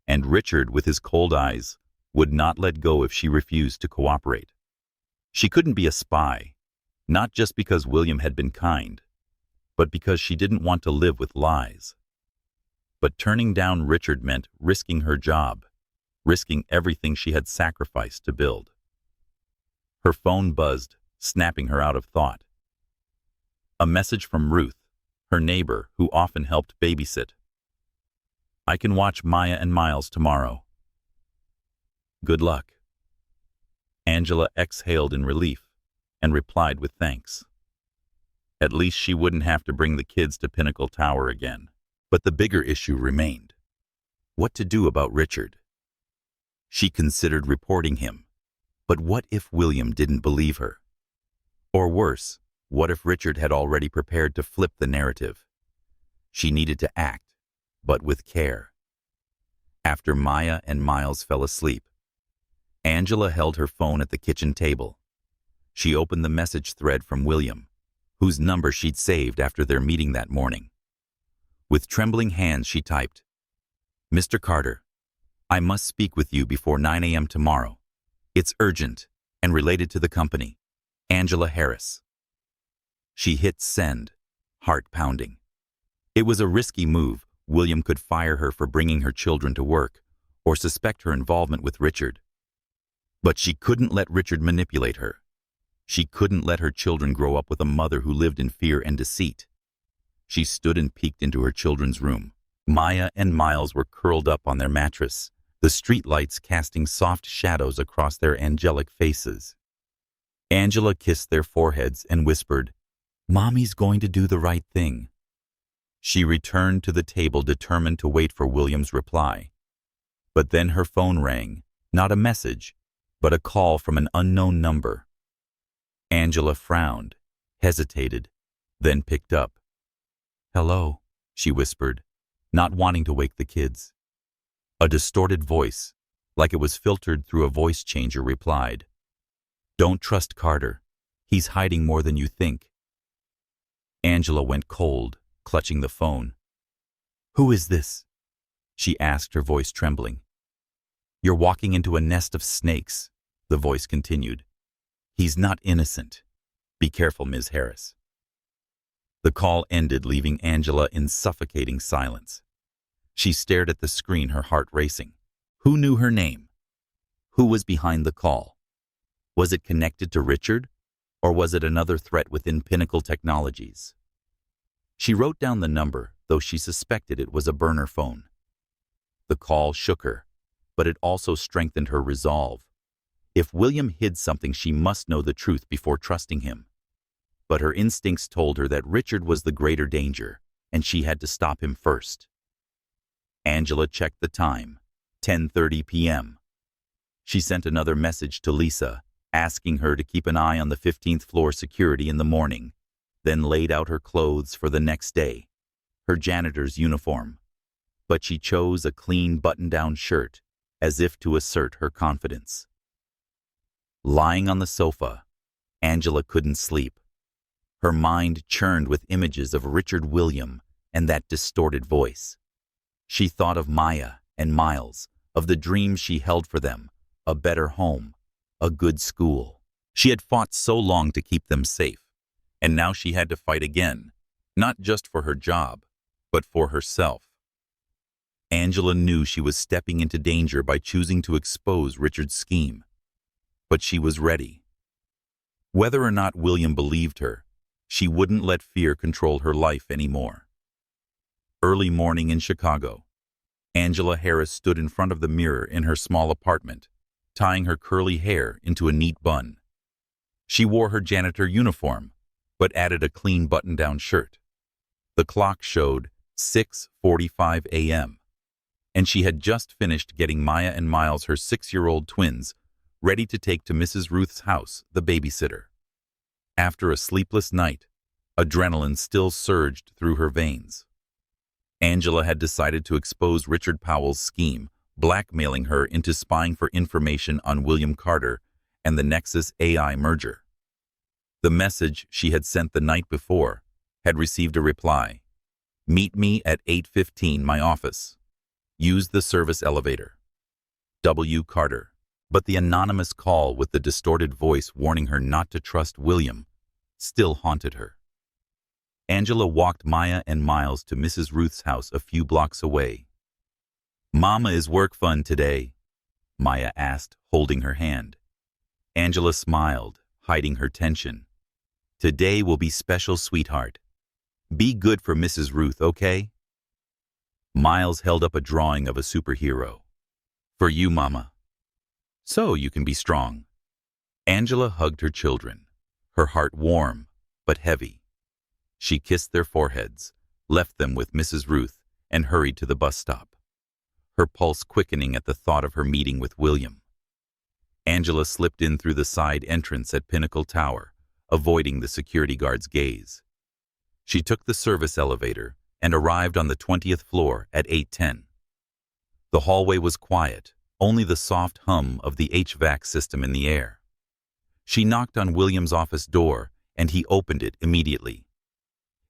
And Richard, with his cold eyes, would not let go if she refused to cooperate. She couldn't be a spy, not just because William had been kind, but because she didn't want to live with lies. But turning down Richard meant risking her job, risking everything she had sacrificed to build. Her phone buzzed, snapping her out of thought. A message from Ruth, her neighbor who often helped babysit. "I can watch Maya and Miles tomorrow. Good luck." Angela exhaled in relief and replied with thanks. At least she wouldn't have to bring the kids to Pinnacle Tower again. But the bigger issue remained. What to do about Richard? She considered reporting him. But what if William didn't believe her? Or worse, what if Richard had already prepared to flip the narrative? She needed to act, but with care. After Maya and Miles fell asleep, Angela held her phone at the kitchen table. She opened the message thread from William, whose number she'd saved after their meeting that morning. With trembling hands, she typed, "Mr. Carter, I must speak with you before 9 a.m. tomorrow. It's urgent and related to the company. Angela Harris." She hit send, heart pounding. It was a risky move. William could fire her for bringing her children to work or suspect her involvement with Richard. But she couldn't let Richard manipulate her. She couldn't let her children grow up with a mother who lived in fear and deceit. She stood and peeked into her children's room. Maya and Miles were curled up on their mattress, the streetlights casting soft shadows across their angelic faces. Angela kissed their foreheads and whispered, "Mommy's going to do the right thing." She returned to the table, determined to wait for William's reply. But then her phone rang, not a message, but a call from an unknown number. Angela frowned, hesitated, then picked up. "Hello," she whispered, not wanting to wake the kids. A distorted voice, like it was filtered through a voice changer, replied, "Don't trust Carter. He's hiding more than you think." Angela went cold, clutching the phone. "Who is this?" she asked, her voice trembling. "You're walking into a nest of snakes," the voice continued. "He's not innocent. Be careful, Ms. Harris." The call ended, leaving Angela in suffocating silence. She stared at the screen, her heart racing. Who knew her name? Who was behind the call? Was it connected to Richard, or was it another threat within Pinnacle Technologies? She wrote down the number, though she suspected it was a burner phone. The call shook her, but it also strengthened her resolve. If William hid something, she must know the truth before trusting him. But her instincts told her that Richard was the greater danger, and she had to stop him first. Angela checked the time, 10:30 p.m. She sent another message to Lisa, asking her to keep an eye on the 15th floor security in the morning, then laid out her clothes for the next day, her janitor's uniform. But she chose a clean button-down shirt, as if to assert her confidence. Lying on the sofa, Angela couldn't sleep. Her mind churned with images of Richard, William, and that distorted voice. She thought of Maya and Miles, of the dreams she held for them, a better home, a good school. She had fought so long to keep them safe, and now she had to fight again, not just for her job, but for herself. Angela knew she was stepping into danger by choosing to expose Richard's scheme, but she was ready. Whether or not William believed her, she wouldn't let fear control her life anymore. Early morning in Chicago, Angela Harris stood in front of the mirror in her small apartment, tying her curly hair into a neat bun. She wore her janitor uniform, but added a clean button-down shirt. The clock showed 6:45 a.m., and she had just finished getting Maya and Miles, her 6-year-old twins, ready to take to Mrs. Ruth's house, the babysitter. After a sleepless night, adrenaline still surged through her veins. Angela had decided to expose Richard Powell's scheme, blackmailing her into spying for information on William Carter and the Nexus AI merger. The message she had sent the night before had received a reply. "Meet me at 8:15, my office. Use the service elevator. W. Carter." But the anonymous call with the distorted voice warning her not to trust William still haunted her. Angela walked Maya and Miles to Mrs. Ruth's house a few blocks away. "Mama, is work fun today?" Maya asked, holding her hand. Angela smiled, hiding her tension. "Today will be special, sweetheart. Be good for Mrs. Ruth, okay?" Miles held up a drawing of a superhero. "For you, Mama. So you can be strong." Angela hugged her children, her heart warm but heavy. She kissed their foreheads, left them with Mrs. Ruth, and hurried to the bus stop, her pulse quickening at the thought of her meeting with William. Angela slipped in through the side entrance at Pinnacle Tower, avoiding the security guard's gaze. She took the service elevator and arrived on the 20th floor at 8:10. The hallway was quiet, only the soft hum of the HVAC system in the air. She knocked on William's office door, and he opened it immediately.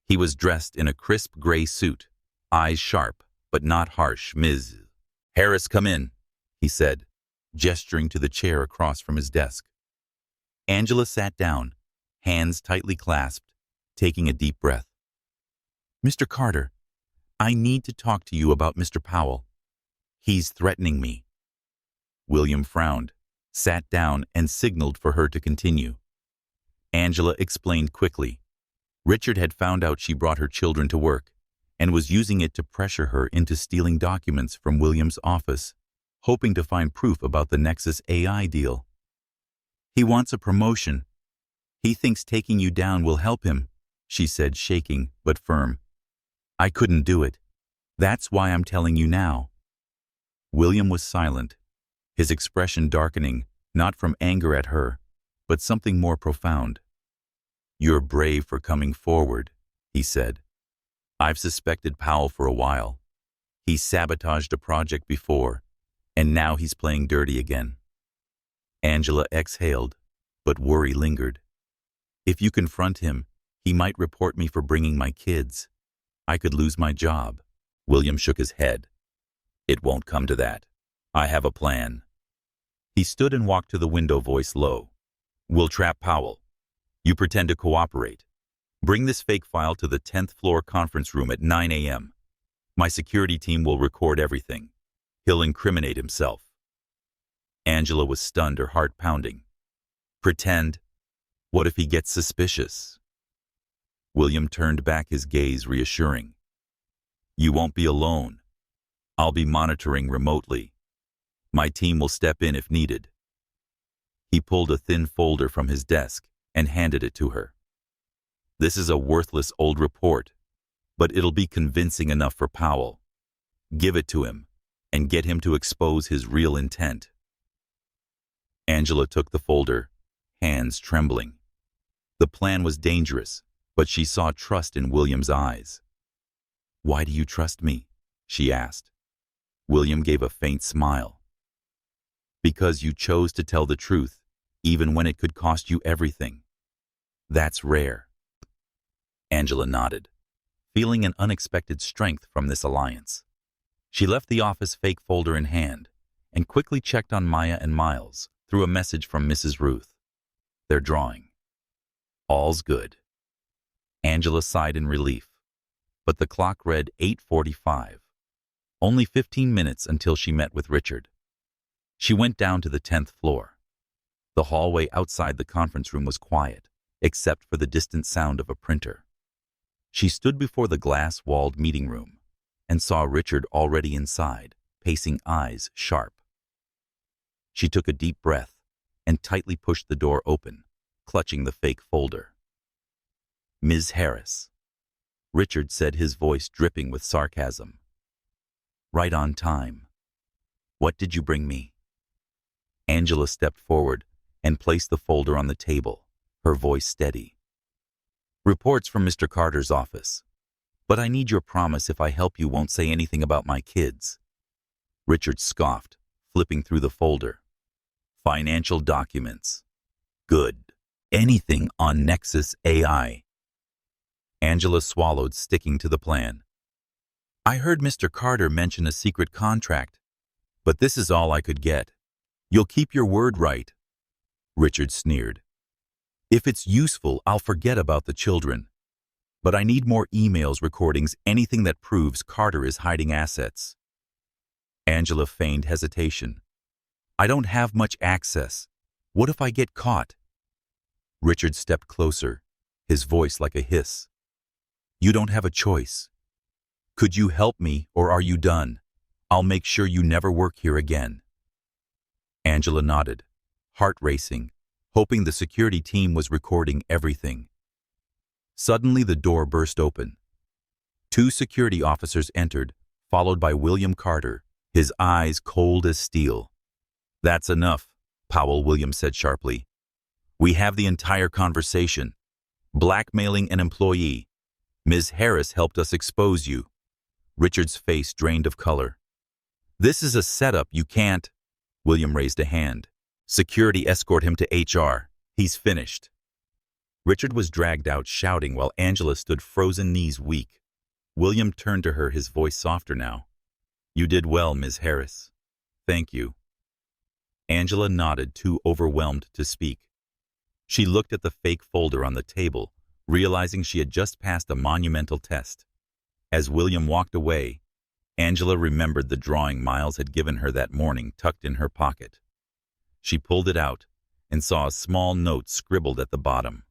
He was dressed in a crisp gray suit, eyes sharp, but not harsh. "Ms. Harris, come in," he said, gesturing to the chair across from his desk. Angela sat down, hands tightly clasped, taking a deep breath. "Mr. Carter, I need to talk to you about Mr. Powell. He's threatening me." William frowned, sat down, and signaled for her to continue. Angela explained quickly. Richard had found out she brought her children to work and was using it to pressure her into stealing documents from William's office, hoping to find proof about the Nexus AI deal. "He wants a promotion. He thinks taking you down will help him," she said, shaking but firm. "I couldn't do it. That's why I'm telling you now." William was silent, his expression darkening, not from anger at her, but something more profound. "You're brave for coming forward," he said. "I've suspected Powell for a while. He sabotaged a project before, and now he's playing dirty again." Angela exhaled, but worry lingered. "If you confront him, he might report me for bringing my kids. I could lose my job." William shook his head. "It won't come to that. I have a plan." He stood and walked to the window, voice low. "We'll trap Powell. You pretend to cooperate. Bring this fake file to the 10th floor conference room at 9 a.m. My security team will record everything. He'll incriminate himself." Angela was stunned, her heart pounding. "Pretend? What if he gets suspicious?" William turned back, his gaze reassuring. "You won't be alone. I'll be monitoring remotely. My team will step in if needed." He pulled a thin folder from his desk and handed it to her. "This is a worthless old report, but it'll be convincing enough for Powell. Give it to him and get him to expose his real intent." Angela took the folder, hands trembling. The plan was dangerous, but she saw trust in William's eyes. "Why do you trust me?" she asked. William gave a faint smile. "Because you chose to tell the truth, even when it could cost you everything. That's rare." Angela nodded, feeling an unexpected strength from this alliance. She left the office, fake folder in hand, and quickly checked on Maya and Miles through a message from Mrs. Ruth. "They're drawing. All's good." Angela sighed in relief, but the clock read 8:45. Only 15 minutes until she met with Richard. She went down to the 10th floor. The hallway outside the conference room was quiet, except for the distant sound of a printer. She stood before the glass-walled meeting room and saw Richard already inside, pacing, eyes sharp. She took a deep breath and tightly pushed the door open, clutching the fake folder. "Ms. Harris," Richard said, his voice dripping with sarcasm. "Right on time. What did you bring me?" Angela stepped forward and placed the folder on the table, her voice steady. "Reports from Mr. Carter's office. But I need your promise if I help you won't say anything about my kids." Richard scoffed, flipping through the folder. "Financial documents. Good. Anything on Nexus AI." Angela swallowed, sticking to the plan. "I heard Mr. Carter mention a secret contract, but this is all I could get. You'll keep your word, right?" Richard sneered. "If it's useful, I'll forget about the children. But I need more emails, recordings, anything that proves Carter is hiding assets." Angela feigned hesitation. "I don't have much access. What if I get caught?" Richard stepped closer, his voice like a hiss. "You don't have a choice. Could you help me, or are you done? I'll make sure you never work here again." Angela nodded, heart racing, hoping the security team was recording everything. Suddenly the door burst open. 2 security officers entered, followed by William Carter, his eyes cold as steel. "That's enough," Powell Williams said sharply. "We have the entire conversation. Blackmailing an employee. Ms. Harris helped us expose you." Richard's face drained of color. "This is a setup. You can't." William raised a hand. Security escort him to HR. He's finished. Richard was dragged out shouting while Angela stood frozen, knees weak. William turned to her, his voice softer now. You did well, Ms. Harris. Thank you. Angela nodded, too overwhelmed to speak. She looked at the fake folder on the table, realizing she had just passed a monumental test. As William walked away, Angela remembered the drawing Miles had given her that morning tucked in her pocket. She pulled it out and saw a small note scribbled at the bottom.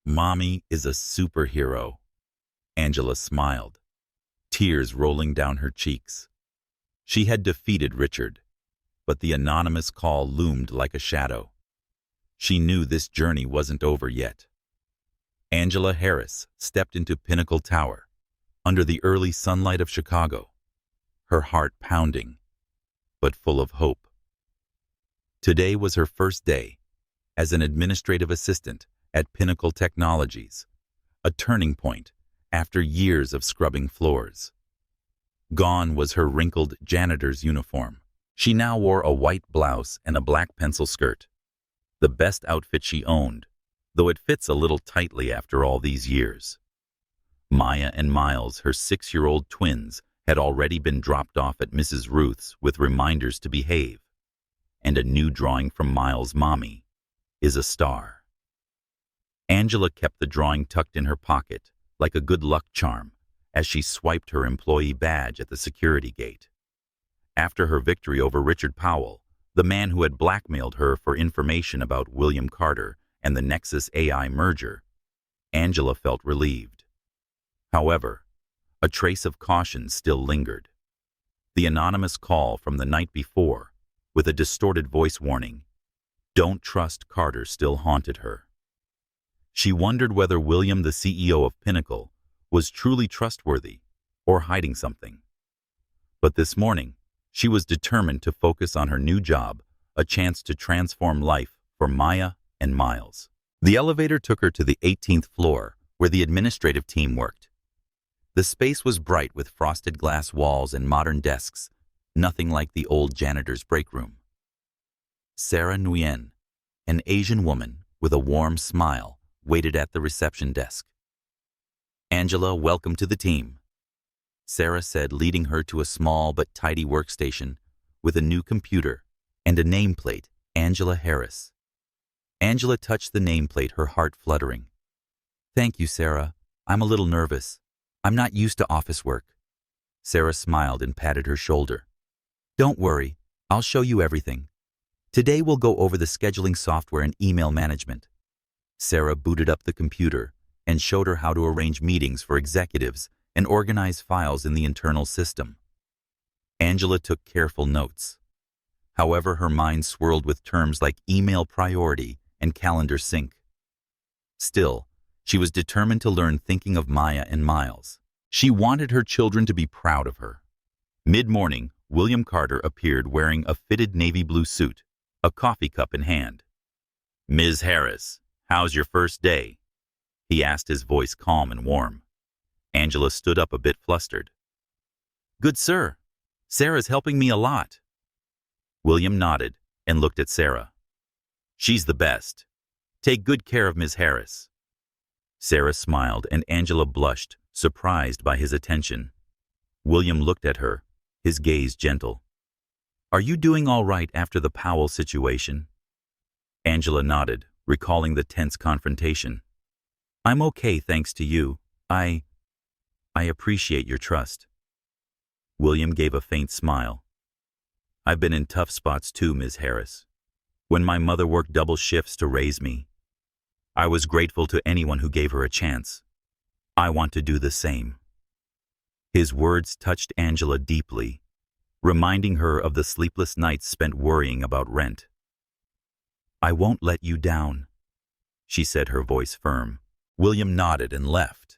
Mommy is a superhero. Angela smiled, tears rolling down her cheeks. She had defeated Richard, but the anonymous call loomed like a shadow. She knew this journey wasn't over yet. Angela Harris stepped into Pinnacle Tower, under the early sunlight of Chicago, her heart pounding, but full of hope. Today was her first day as an administrative assistant at Pinnacle Technologies, a turning point after years of scrubbing floors. Gone was her wrinkled janitor's uniform. She now wore a white blouse and a black pencil skirt, the best outfit she owned, though it fits a little tightly after all these years. Maya and Miles, her 6-year-old twins, had already been dropped off at Mrs. Ruth's with reminders to behave, and a new drawing from Miles' mommy is a star. Angela kept the drawing tucked in her pocket like a good luck charm as she swiped her employee badge at the security gate. After her victory over Richard Powell, the man who had blackmailed her for information about William Carter and the Nexus AI merger, Angela felt relieved. However, a trace of caution still lingered. The anonymous call from the night before, with a distorted voice warning, "Don't trust Carter," still haunted her. She wondered whether William, the CEO of Pinnacle, was truly trustworthy or hiding something. But this morning, she was determined to focus on her new job, a chance to transform life for Maya and Miles. The elevator took her to the 18th floor, where the administrative team worked. The space was bright with frosted glass walls and modern desks, nothing like the old janitor's break room. Sarah Nguyen, an Asian woman with a warm smile, waited at the reception desk. Angela, welcome to the team, Sarah said, leading her to a small but tidy workstation with a new computer and a nameplate, Angela Harris. Angela touched the nameplate, her heart fluttering. Thank you, Sarah. I'm a little nervous. I'm not used to office work. Sarah smiled and patted her shoulder. Don't worry, I'll show you everything. Today we'll go over the scheduling software and email management. Sarah booted up the computer and showed her how to arrange meetings for executives and organize files in the internal system. Angela took careful notes. However, her mind swirled with terms like email priority and calendar sync. Still, she was determined to learn, thinking of Maya and Miles. She wanted her children to be proud of her. Mid-morning, William Carter appeared wearing a fitted navy blue suit, a coffee cup in hand. Ms. Harris, how's your first day? He asked, his voice calm and warm. Angela stood up, a bit flustered. Good, sir. Sarah's helping me a lot. William nodded and looked at Sarah. She's the best. Take good care of Ms. Harris. Sarah smiled and Angela blushed, surprised by his attention. William looked at her, his gaze gentle. Are you doing all right after the Powell situation? Angela nodded, recalling the tense confrontation. I'm okay, thanks to you. I appreciate your trust. William gave a faint smile. I've been in tough spots too, Ms. Harris. When my mother worked double shifts to raise me, I was grateful to anyone who gave her a chance. I want to do the same. His words touched Angela deeply, reminding her of the sleepless nights spent worrying about rent. I won't let you down, she said, her voice firm. William nodded and left,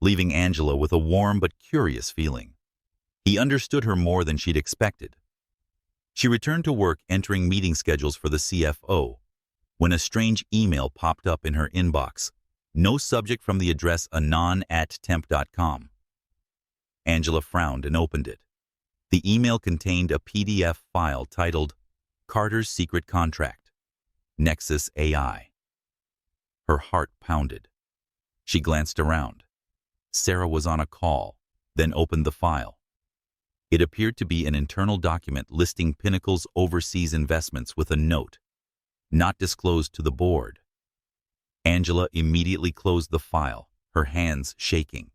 leaving Angela with a warm but curious feeling. He understood her more than she'd expected. She returned to work, entering meeting schedules for the CFO, when a strange email popped up in her inbox, no subject from the address anon@temp.com. Angela frowned and opened it. The email contained a PDF file titled Carter's secret contract. Nexus AI. Her heart pounded. She glanced around. Sarah was on a call, then opened the file. It appeared to be an internal document listing Pinnacle's overseas investments with a note, not disclosed to the board. Angela immediately closed the file, her hands shaking.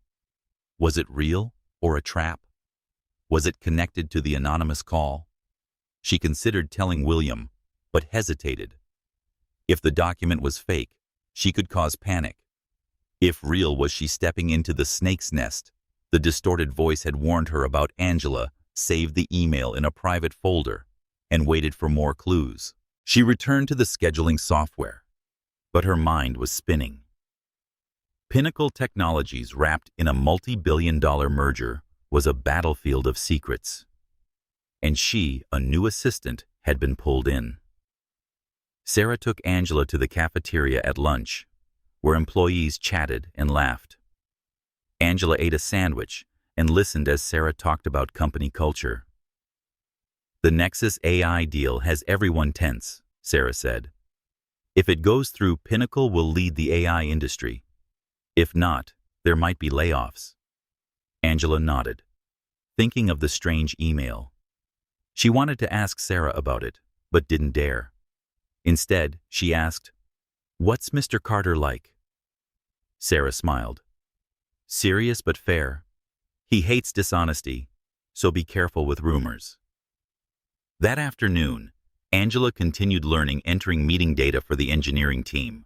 Was it real or a trap? Was it connected to the anonymous call? She considered telling William, but hesitated. If the document was fake, she could cause panic. If real, was she stepping into the snake's nest? The distorted voice had warned her about Angela, saved the email in a private folder, and waited for more clues. She returned to the scheduling software, but her mind was spinning. Pinnacle Technologies, wrapped in a multi-billion-dollar merger, was a battlefield of secrets. And she, a new assistant, had been pulled in. Sarah took Angela to the cafeteria at lunch, where employees chatted and laughed. Angela ate a sandwich and listened as Sarah talked about company culture. "The Nexus AI deal has everyone tense," Sarah said. "If it goes through, Pinnacle will lead the AI industry. If not, there might be layoffs." Angela nodded, thinking of the strange email. She wanted to ask Sarah about it, but didn't dare. Instead, she asked, "What's Mr. Carter like?" Sarah smiled. "Serious but fair. He hates dishonesty, so be careful with rumors." That afternoon, Angela continued learning, entering meeting data for the engineering team.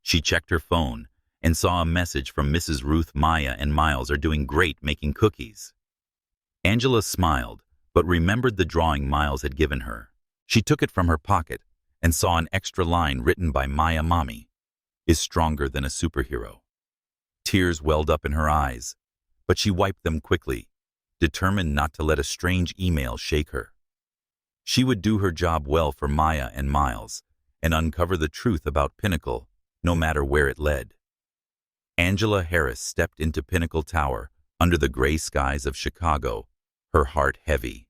She checked her phone and saw a message from Mrs. Ruth. "Maya and Miles are doing great making cookies." Angela smiled, but remembered the drawing Miles had given her. She took it from her pocket and saw an extra line written by Maya. "Mommy is stronger than a superhero." Tears welled up in her eyes, but she wiped them quickly, determined not to let a strange email shake her. She would do her job well for Maya and Miles and uncover the truth about Pinnacle, no matter where it led. Angela Harris stepped into Pinnacle Tower under the gray skies of Chicago, her heart heavy.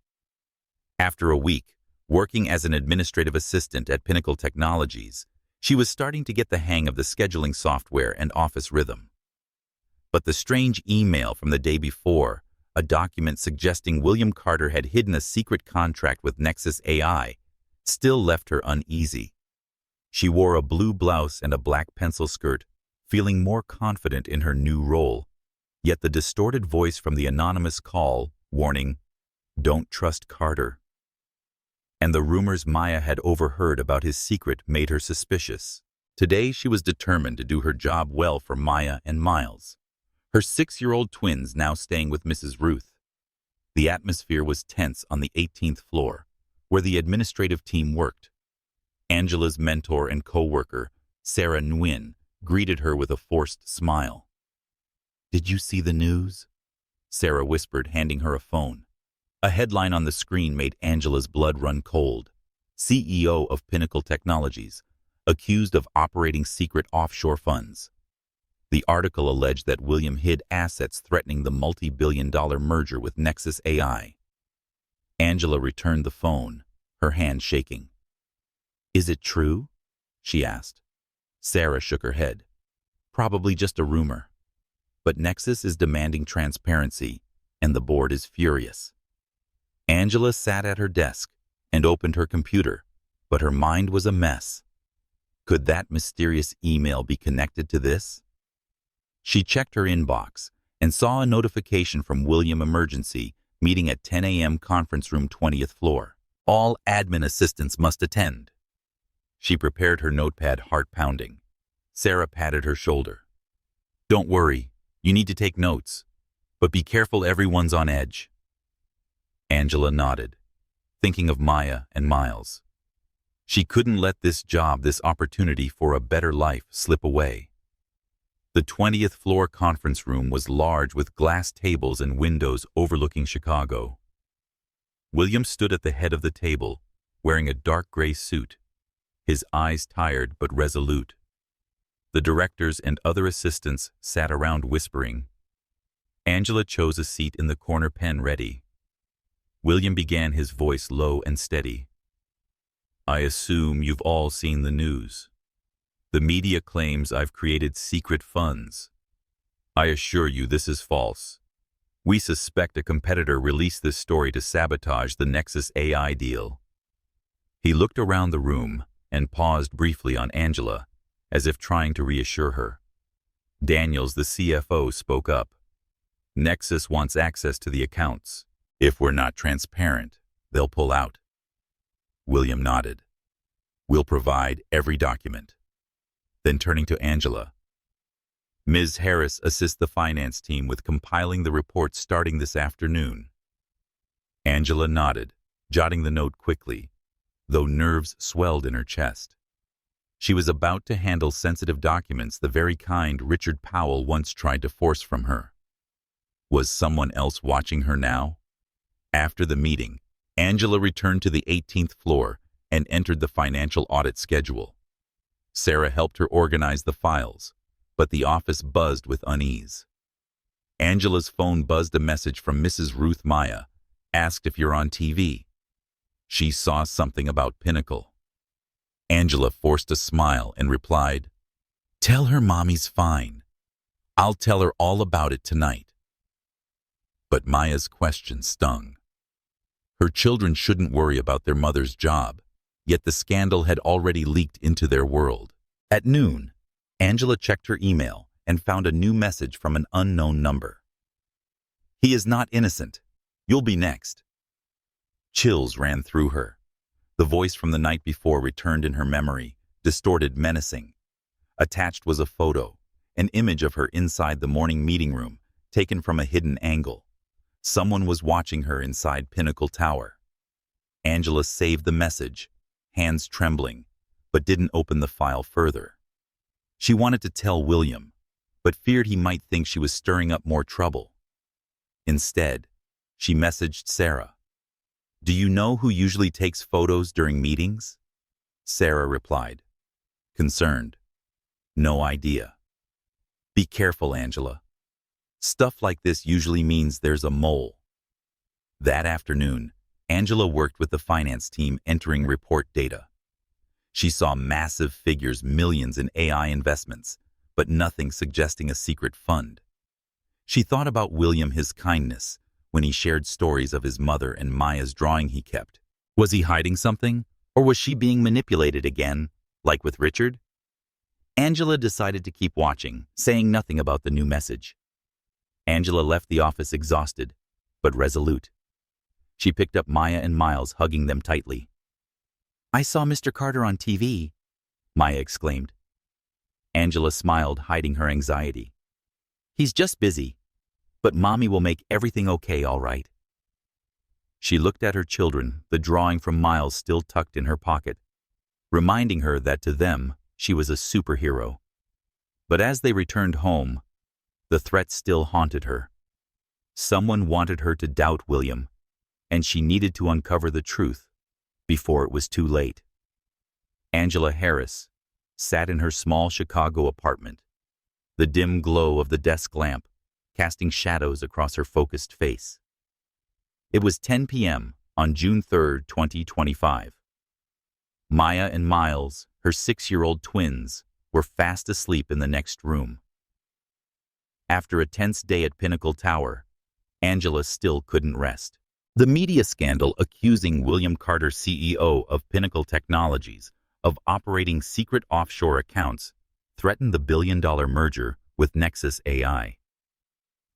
After a week, working as an administrative assistant at Pinnacle Technologies, she was starting to get the hang of the scheduling software and office rhythm. But the strange email from the day before, a document suggesting William Carter had hidden a secret contract with Nexus AI, still left her uneasy. She wore a blue blouse and a black pencil skirt, feeling more confident in her new role. Yet the distorted voice from the anonymous call, warning, "Don't trust Carter," and the rumors Maya had overheard about his secret made her suspicious. Today she was determined to do her job well for Maya and Miles, her 6-year-old twins now staying with Mrs. Ruth. The atmosphere was tense on the 18th floor, where the administrative team worked. Angela's mentor and co-worker, Sarah Nguyen, greeted her with a forced smile. "Did you see the news?" Sarah whispered, handing her a phone. A headline on the screen made Angela's blood run cold. "CEO of Pinnacle Technologies, accused of operating secret offshore funds." The article alleged that William hid assets threatening the multi-billion-dollar merger with Nexus AI. Angela returned the phone, her hand shaking. "Is it true?" she asked. Sarah shook her head. "Probably just a rumor. But Nexus is demanding transparency, and the board is furious." Angela sat at her desk and opened her computer, but her mind was a mess. Could that mysterious email be connected to this? She checked her inbox and saw a notification from William: "Emergency, meeting at 10 a.m. conference room 20th floor. All admin assistants must attend." She prepared her notepad, heart pounding. Sarah patted her shoulder. "Don't worry, you need to take notes, but be careful, everyone's on edge." Angela nodded, thinking of Maya and Miles. She couldn't let this job, this opportunity for a better life, slip away. The 20th floor conference room was large, with glass tables and windows overlooking Chicago. William stood at the head of the table, wearing a dark gray suit, his eyes tired but resolute. The directors and other assistants sat around whispering. Angela chose a seat in the corner, pen ready. William began, his voice low and steady. I assume you've all seen the news. The media claims I've created secret funds. I assure you this is false. We suspect a competitor released this story to sabotage the Nexus AI deal. He looked around the room and paused briefly on Angela, as if trying to reassure her. Daniels, the CFO, spoke up. Nexus wants access to the accounts. If we're not transparent, they'll pull out. William nodded. We'll provide every document. Then turning to Angela. Ms. Harris assists the finance team with compiling the report starting this afternoon. Angela nodded, jotting the note quickly, though nerves swelled in her chest. She was about to handle sensitive documents, the very kind Richard Powell once tried to force from her. Was someone else watching her now? After the meeting, Angela returned to the 18th floor and entered the financial audit schedule. Sarah helped her organize the files, but the office buzzed with unease. Angela's phone buzzed a message from Mrs. Ruth Maya, asked if you're on TV. She saw something about Pinnacle. Angela forced a smile and replied, Tell her mommy's fine. I'll tell her all about it tonight. But Maya's question stung. Her children shouldn't worry about their mother's job, yet the scandal had already leaked into their world. At noon, Angela checked her email and found a new message from an unknown number. He is not innocent. You'll be next. Chills ran through her. The voice from the night before returned in her memory, distorted, menacing. Attached was a photo, an image of her inside the morning meeting room, taken from a hidden angle. Someone was watching her inside Pinnacle Tower. Angela saved the message, hands trembling, but didn't open the file further. She wanted to tell William, but feared he might think she was stirring up more trouble. Instead, she messaged Sarah. Do you know who usually takes photos during meetings? Sarah replied, concerned. No idea. Be careful, Angela. Stuff like this usually means there's a mole. That afternoon, Angela worked with the finance team entering report data. She saw massive figures, millions in AI investments, but nothing suggesting a secret fund. She thought about William, his kindness, when he shared stories of his mother and Maya's drawing he kept. Was he hiding something, or was she being manipulated again, like with Richard? Angela decided to keep watching, saying nothing about the new message. Angela left the office exhausted, but resolute. She picked up Maya and Miles, hugging them tightly. I saw Mr. Carter on TV, Maya exclaimed. Angela smiled, hiding her anxiety. He's just busy, but Mommy will make everything okay, all right. She looked at her children, the drawing from Miles still tucked in her pocket, reminding her that to them, she was a superhero. But as they returned home, the threat still haunted her. Someone wanted her to doubt William, and she needed to uncover the truth before it was too late. Angela Harris sat in her small Chicago apartment, the dim glow of the desk lamp casting shadows across her focused face. It was 10 p.m. on June 3, 2025. Maya and Miles, her 6-year-old twins, were fast asleep in the next room. After a tense day at Pinnacle Tower, Angela still couldn't rest. The media scandal accusing William Carter, CEO of Pinnacle Technologies, of operating secret offshore accounts threatened the billion-dollar merger with Nexus AI.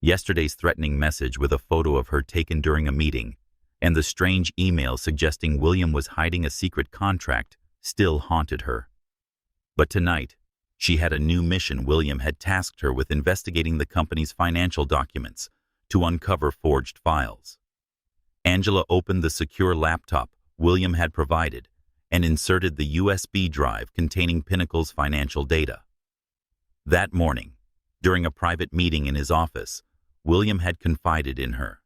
Yesterday's threatening message with a photo of her taken during a meeting and the strange email suggesting William was hiding a secret contract still haunted her. But tonight, she had a new mission. William had tasked her with investigating the company's financial documents to uncover forged files. Angela opened the secure laptop William had provided and inserted the USB drive containing Pinnacle's financial data. That morning, during a private meeting in his office, William had confided in her.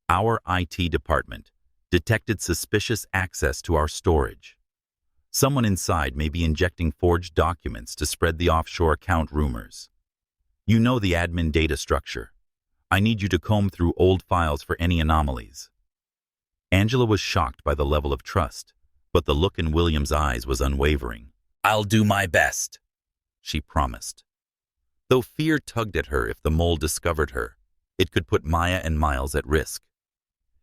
Our IT department detected suspicious access to our storage. Someone inside may be injecting forged documents to spread the offshore account rumors. You know the admin data structure. I need you to comb through old files for any anomalies. Angela was shocked by the level of trust, But the look in William's eyes was unwavering. "I'll do my best," she promised. Though fear tugged at her if the mole discovered her, it could put Maya and Miles at risk.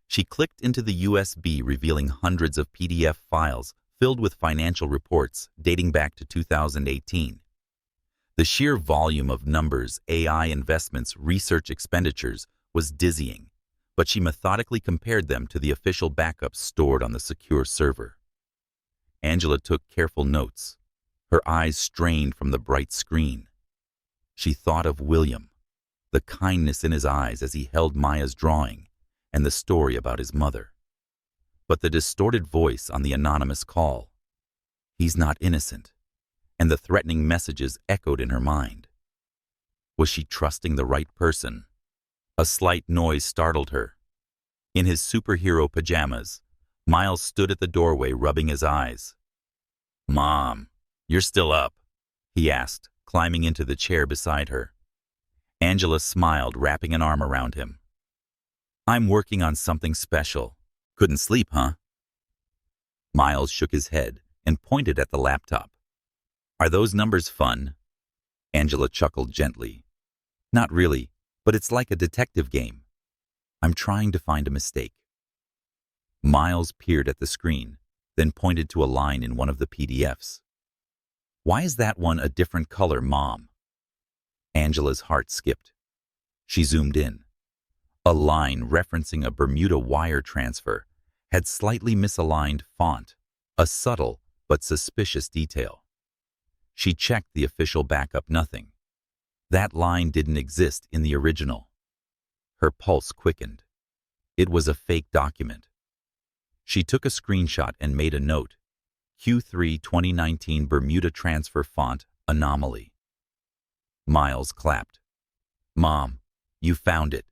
She clicked into the USB, revealing hundreds of PDF files filled with financial reports dating back to 2018. The sheer volume of numbers, AI investments, research expenditures was dizzying, but she methodically compared them to the official backups stored on the secure server. Angela took careful notes, her eyes strained from the bright screen. She thought of William, the kindness in his eyes as he held Maya's drawing, and the story about his mother. But the distorted voice on the anonymous call, "He's not innocent," and the threatening messages echoed in her mind. Was she trusting the right person? A slight noise startled her. In his superhero pajamas, Miles stood at the doorway rubbing his eyes. "Mom, you're still up?" he asked, climbing into the chair beside her. Angela smiled, wrapping an arm around him. "I'm working on something special. Couldn't sleep, huh?" Miles shook his head and pointed at the laptop. "Are those numbers fun?" Angela chuckled gently. "Not really, but it's like a detective game. I'm trying to find a mistake." Miles peered at the screen, then pointed to a line in one of the PDFs. "Why is that one a different color, Mom?" Angela's heart skipped. She zoomed in. A line referencing a Bermuda wire transfer had slightly misaligned font, a subtle but suspicious detail. She checked the official backup, nothing. That line didn't exist in the original. Her pulse quickened. It was a fake document. She took a screenshot and made a note. Q3 2019 Bermuda transfer font anomaly. Miles clapped. "Mom, you found it."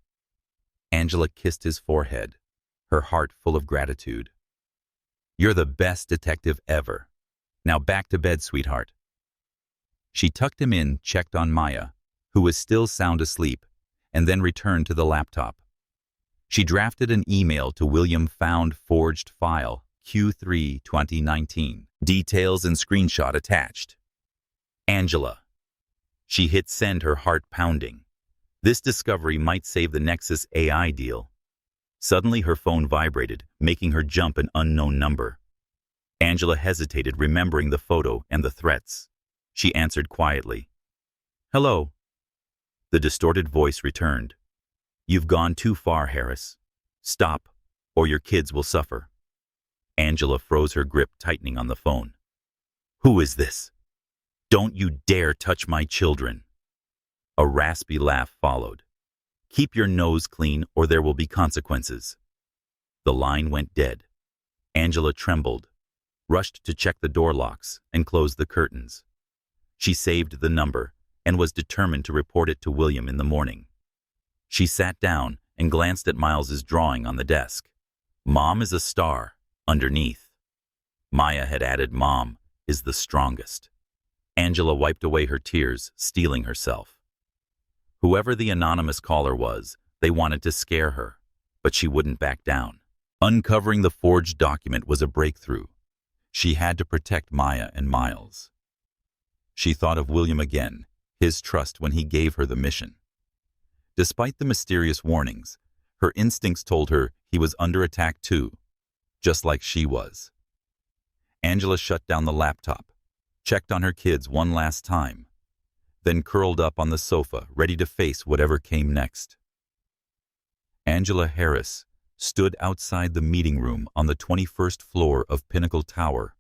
Angela kissed his forehead, her heart full of gratitude. "You're the best detective ever. Now back to bed, sweetheart." She tucked him in, checked on Maya, who was still sound asleep, and then returned to the laptop. She drafted an email to William, found forged file, Q3 2019, details and screenshot attached. Angela. She hit send, her heart pounding. This discovery might save the Nexus AI deal. Suddenly her phone vibrated, making her jump an unknown number. Angela hesitated, remembering the photo and the threats. She answered quietly. "Hello." The distorted voice returned. "You've gone too far, Harris. Stop, or your kids will suffer." Angela froze, her grip tightening on the phone. "Who is this? Don't you dare touch my children." A raspy laugh followed. "Keep your nose clean or there will be consequences." The line went dead. Angela trembled, rushed to check the door locks, and closed the curtains. She saved the number and was determined to report it to William in the morning. She sat down and glanced at Miles's drawing on the desk. "Mom is a star," underneath. Maya had added, "Mom is the strongest." Angela wiped away her tears, steeling herself. Whoever the anonymous caller was, they wanted to scare her, but she wouldn't back down. Uncovering the forged document was a breakthrough. She had to protect Maya and Miles. She thought of William again, his trust when he gave her the mission. Despite the mysterious warnings, her instincts told her he was under attack too, just like she was. Angela shut down the laptop, checked on her kids one last time, then curled up on the sofa, ready to face whatever came next. Angela Harris stood outside the meeting room on the 21st floor of Pinnacle Tower,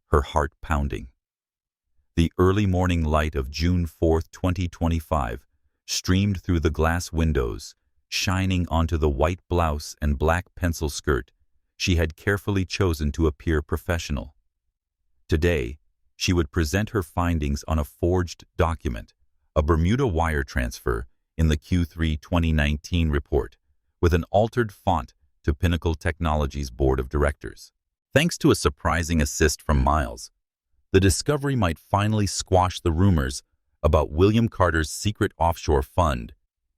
her heart pounding. The early morning light of June 4, 2025, streamed through the glass windows, shining onto the white blouse and black pencil skirt she had carefully chosen to appear professional. Today, she would present her findings on a forged document, a Bermuda wire transfer in the Q3 2019 report, with an altered font to Pinnacle Technologies' board of directors. Thanks to a surprising assist from Miles, the discovery might finally squash the rumors about William Carter's secret offshore fund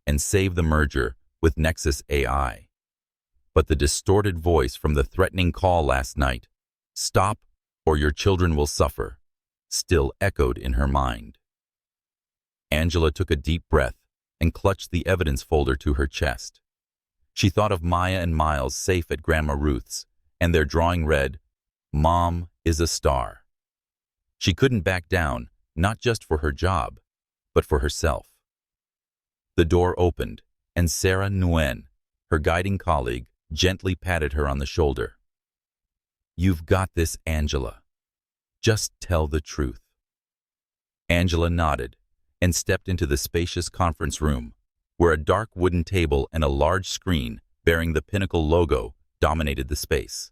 and save the merger with Nexus AI. But the distorted voice from the threatening call last night, "Stop or your children will suffer, still echoed in her mind. Angela took a deep breath and clutched the evidence folder to her chest. She thought of Maya and Miles safe at Grandma Ruth's, and their drawing read, "Mom is a star." She couldn't back down, not just for her job, but for herself. The door opened, and Sarah Nguyen, her guiding colleague, gently patted her on the shoulder. "You've got this, Angela. Just tell the truth." Angela nodded and stepped into the spacious conference room, where a dark wooden table and a large screen bearing the Pinnacle logo dominated the space.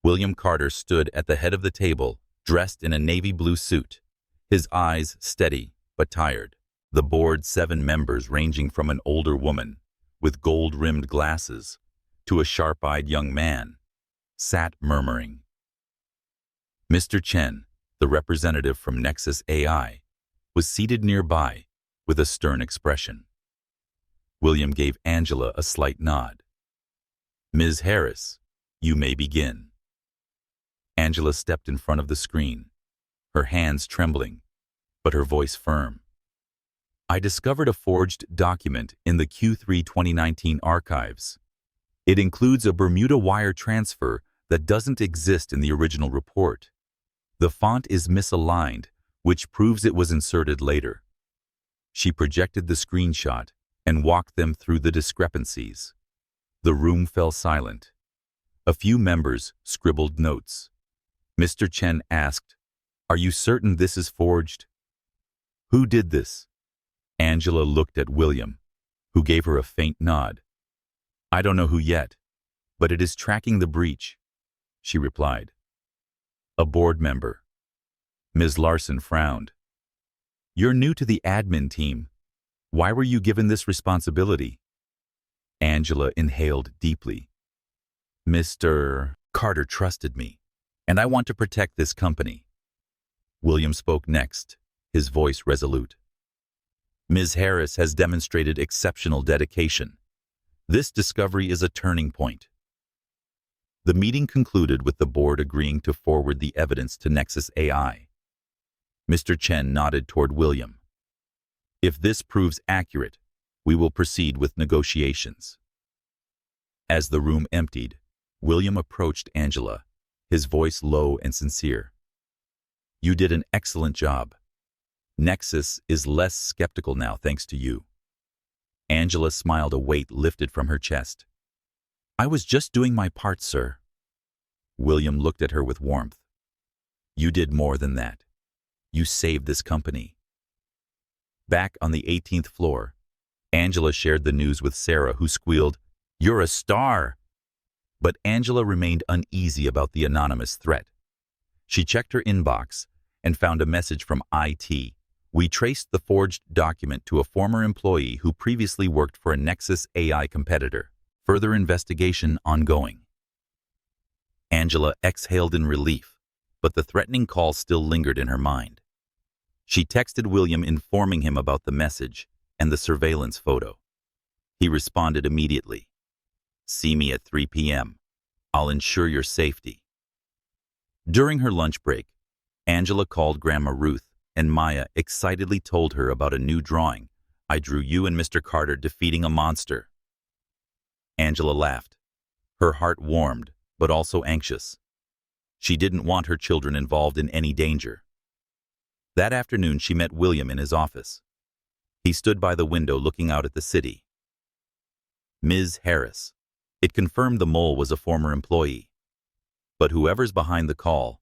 William Carter stood at the head of the table, dressed in a navy blue suit, his eyes steady but tired. The board's 7 members, ranging from an older woman with gold-rimmed glasses to a sharp-eyed young man, sat murmuring. Mr. Chen, the representative from Nexus AI, was seated nearby with a stern expression. William gave Angela a slight nod. "Ms. Harris, you may begin." Angela stepped in front of the screen, her hands trembling, but her voice firm. "I discovered a forged document in the Q3 2019 archives. It includes a Bermuda wire transfer that doesn't exist in the original report. The font is misaligned, which proves it was inserted later." She projected the screenshot and walked them through the discrepancies. The room fell silent. A few members scribbled notes. Mr. Chen asked, "Are you certain this is forged?" "Who did this?" Angela looked at William, who gave her a faint nod. "I don't know who yet, but it is tracking the breach," she replied. A board member. Ms. Larson frowned. "You're new to the admin team. Why were you given this responsibility?" Angela inhaled deeply. "Mr. Carter trusted me, and I want to protect this company." William spoke next, his voice resolute. "Ms. Harris has demonstrated exceptional dedication. This discovery is a turning point." The meeting concluded with the board agreeing to forward the evidence to Nexus AI. Mr. Chen nodded toward William. "If this proves accurate, we will proceed with negotiations." As the room emptied, William approached Angela, his voice low and sincere. "You did an excellent job. Nexus is less skeptical now thanks to you." Angela smiled, a weight lifted from her chest. "I was just doing my part, sir." William looked at her with warmth. "You did more than that. You saved this company." Back on the 18th floor, Angela shared the news with Sarah, who squealed, "You're a star!" But Angela remained uneasy about the anonymous threat. She checked her inbox and found a message from IT. "We traced the forged document to a former employee who previously worked for a Nexus AI competitor. Further investigation ongoing." Angela exhaled in relief, but the threatening call still lingered in her mind. She texted William informing him about the message and the surveillance photo. He responded immediately. "See me at 3 p.m. I'll ensure your safety." During her lunch break, Angela called Grandma Ruth, and Maya excitedly told her about a new drawing. "I drew you and Mr. Carter defeating a monster." Angela laughed. Her heart warmed, but also anxious. She didn't want her children involved in any danger. That afternoon, she met William in his office. He stood by the window looking out at the city. "Ms. Harris." It confirmed the mole was a former employee. "But whoever's behind the call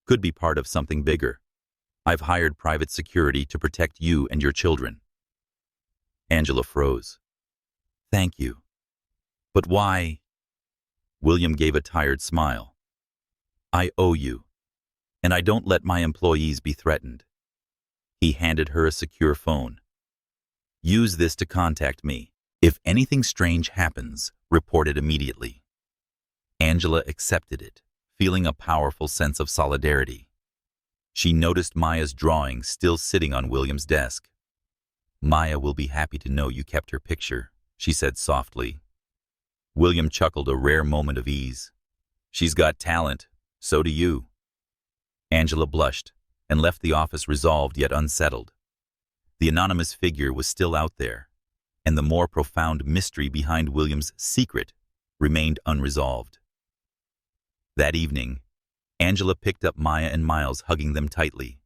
could be part of something bigger. I've hired private security to protect you and your children." Angela froze. "Thank you. But why?" William gave a tired smile. "I owe you, and I don't let my employees be threatened." He handed her a secure phone. "Use this to contact me. If anything strange happens, report it immediately." Angela accepted it, feeling a powerful sense of solidarity. She noticed Maya's drawing still sitting on William's desk. "Maya will be happy to know you kept her picture," she said softly. William chuckled, a rare moment of ease. "She's got talent. So do you." Angela blushed and left the office resolved yet unsettled. The anonymous figure was still out there, and the more profound mystery behind William's secret remained unresolved. That evening, Angela picked up Maya and Miles, hugging them tightly.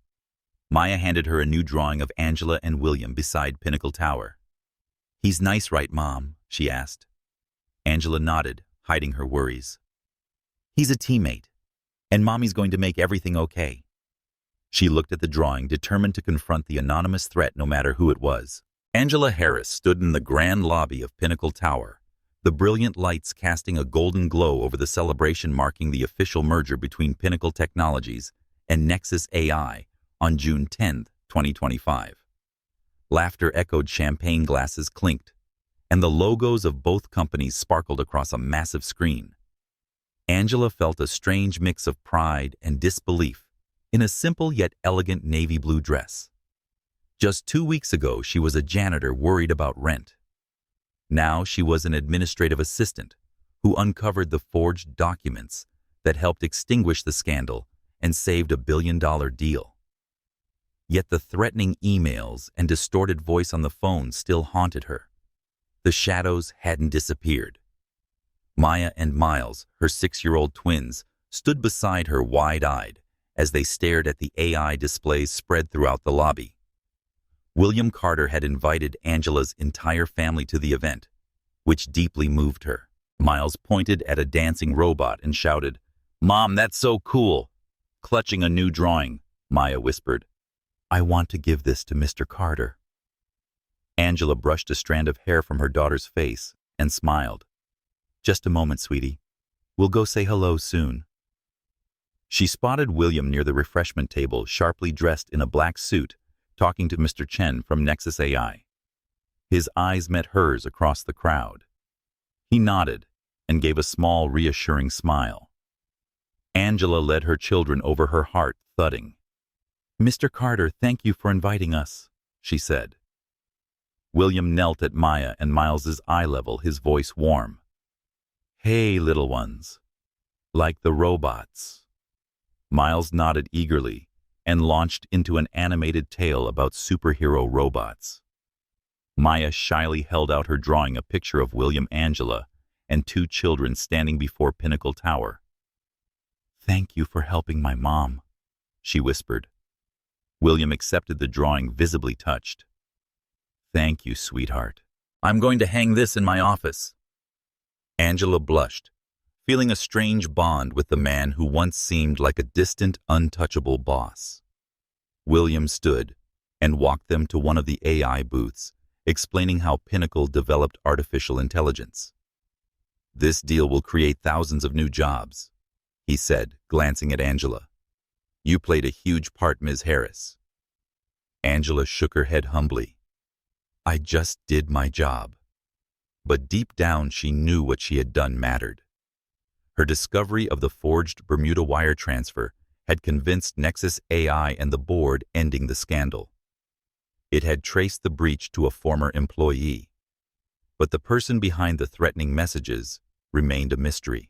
Maya handed her a new drawing of Angela and William beside Pinnacle Tower. "He's nice, right, Mom?" she asked. Angela nodded, hiding her worries. "He's a teammate, and Mommy's going to make everything okay." She looked at the drawing, determined to confront the anonymous threat no matter who it was. Angela Harris stood in the grand lobby of Pinnacle Tower, the brilliant lights casting a golden glow over the celebration marking the official merger between Pinnacle Technologies and Nexus AI on June 10, 2025. Laughter echoed, champagne glasses clinked, and the logos of both companies sparkled across a massive screen. Angela felt a strange mix of pride and disbelief in a simple yet elegant navy blue dress. Just 2 weeks ago, she was a janitor worried about rent. Now she was an administrative assistant who uncovered the forged documents that helped extinguish the scandal and saved a billion-dollar deal. Yet the threatening emails and distorted voice on the phone still haunted her. The shadows hadn't disappeared. Maya and Miles, her 6-year-old twins, stood beside her wide-eyed as they stared at the AI displays spread throughout the lobby. William Carter had invited Angela's entire family to the event, which deeply moved her. Miles pointed at a dancing robot and shouted, "Mom, that's so cool!" Clutching a new drawing, Maya whispered, "I want to give this to Mr. Carter." Angela brushed a strand of hair from her daughter's face and smiled. "Just a moment, sweetie. We'll go say hello soon." She spotted William near the refreshment table, sharply dressed in a black suit, talking to Mr. Chen from Nexus AI. His eyes met hers across the crowd. He nodded and gave a small, reassuring smile. Angela led her children over, her heart thudding. "Mr. Carter, thank you for inviting us," she said. William knelt at Maya and Miles's eye level, his voice warm. "Hey, little ones. Like the robots." Miles nodded eagerly and launched into an animated tale about superhero robots. Maya shyly held out her drawing, a picture of William, Angela, and 2 children standing before Pinnacle Tower. "Thank you for helping my mom," she whispered. William accepted the drawing, visibly touched. "Thank you, sweetheart. I'm going to hang this in my office." Angela blushed, feeling a strange bond with the man who once seemed like a distant, untouchable boss. William stood and walked them to one of the AI booths, explaining how Pinnacle developed artificial intelligence. "This deal will create thousands of new jobs," he said, glancing at Angela. "You played a huge part, Ms. Harris." Angela shook her head humbly. "I just did my job." But deep down she knew what she had done mattered. Her discovery of the forged Bermuda wire transfer had convinced Nexus AI and the board, ending the scandal. It had traced the breach to a former employee, but the person behind the threatening messages remained a mystery.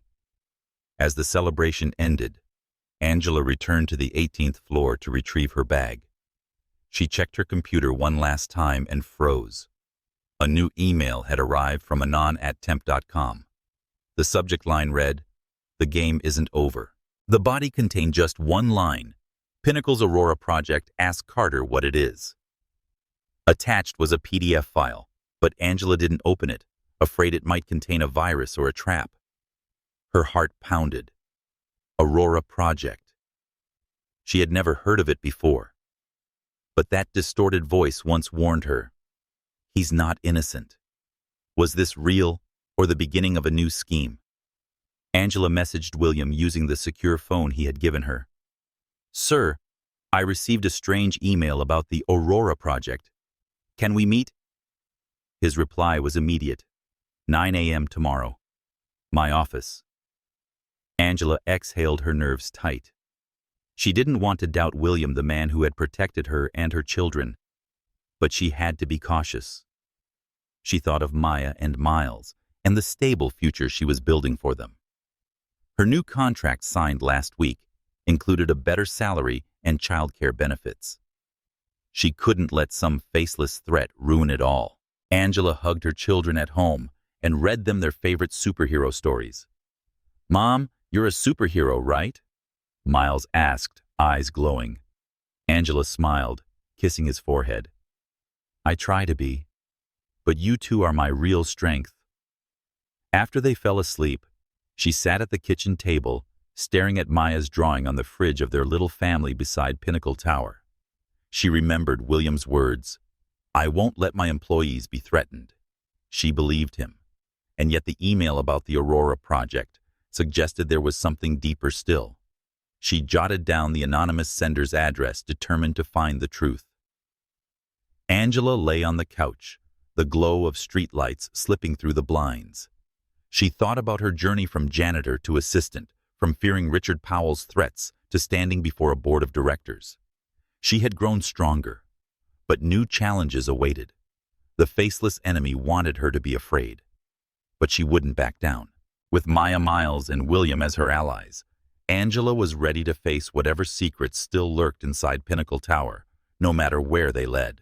As the celebration ended, Angela returned to the 18th floor to retrieve her bag. She checked her computer one last time and froze. A new email had arrived from anon@temp.com. The subject line read, "The game isn't over." The body contained just one line: "Pinnacle's Aurora project, ask Carter what it is." Attached was a PDF file, but Angela didn't open it, afraid it might contain a virus or a trap. Her heart pounded. Aurora project. She had never heard of it before. But that distorted voice once warned her, "He's not innocent." Was this real, or the beginning of a new scheme? Angela messaged William using the secure phone he had given her. "Sir, I received a strange email about the Aurora project. Can we meet?" His reply was immediate. 9 a.m. tomorrow. My office. Angela exhaled, her nerves tight. She didn't want to doubt William, the man who had protected her and her children, but she had to be cautious. She thought of Maya and Miles and the stable future she was building for them. Her new contract, signed last week, included a better salary and childcare benefits. She couldn't let some faceless threat ruin it all. Angela hugged her children at home and read them their favorite superhero stories. "Mom, you're a superhero, right?" Miles asked, eyes glowing. Angela smiled, kissing his forehead. "I try to be. But you two are my real strength." After they fell asleep, she sat at the kitchen table, staring at Maya's drawing on the fridge of their little family beside Pinnacle Tower. She remembered William's words, "I won't let my employees be threatened." She believed him, and yet the email about the Aurora project suggested there was something deeper still. She jotted down the anonymous sender's address, determined to find the truth. Angela lay on the couch, the glow of streetlights slipping through the blinds. She thought about her journey from janitor to assistant, from fearing Richard Powell's threats to standing before a board of directors. She had grown stronger, but new challenges awaited. The faceless enemy wanted her to be afraid. But she wouldn't back down. With Maya, Miles, and William as her allies, Angela was ready to face whatever secrets still lurked inside Pinnacle Tower, no matter where they led.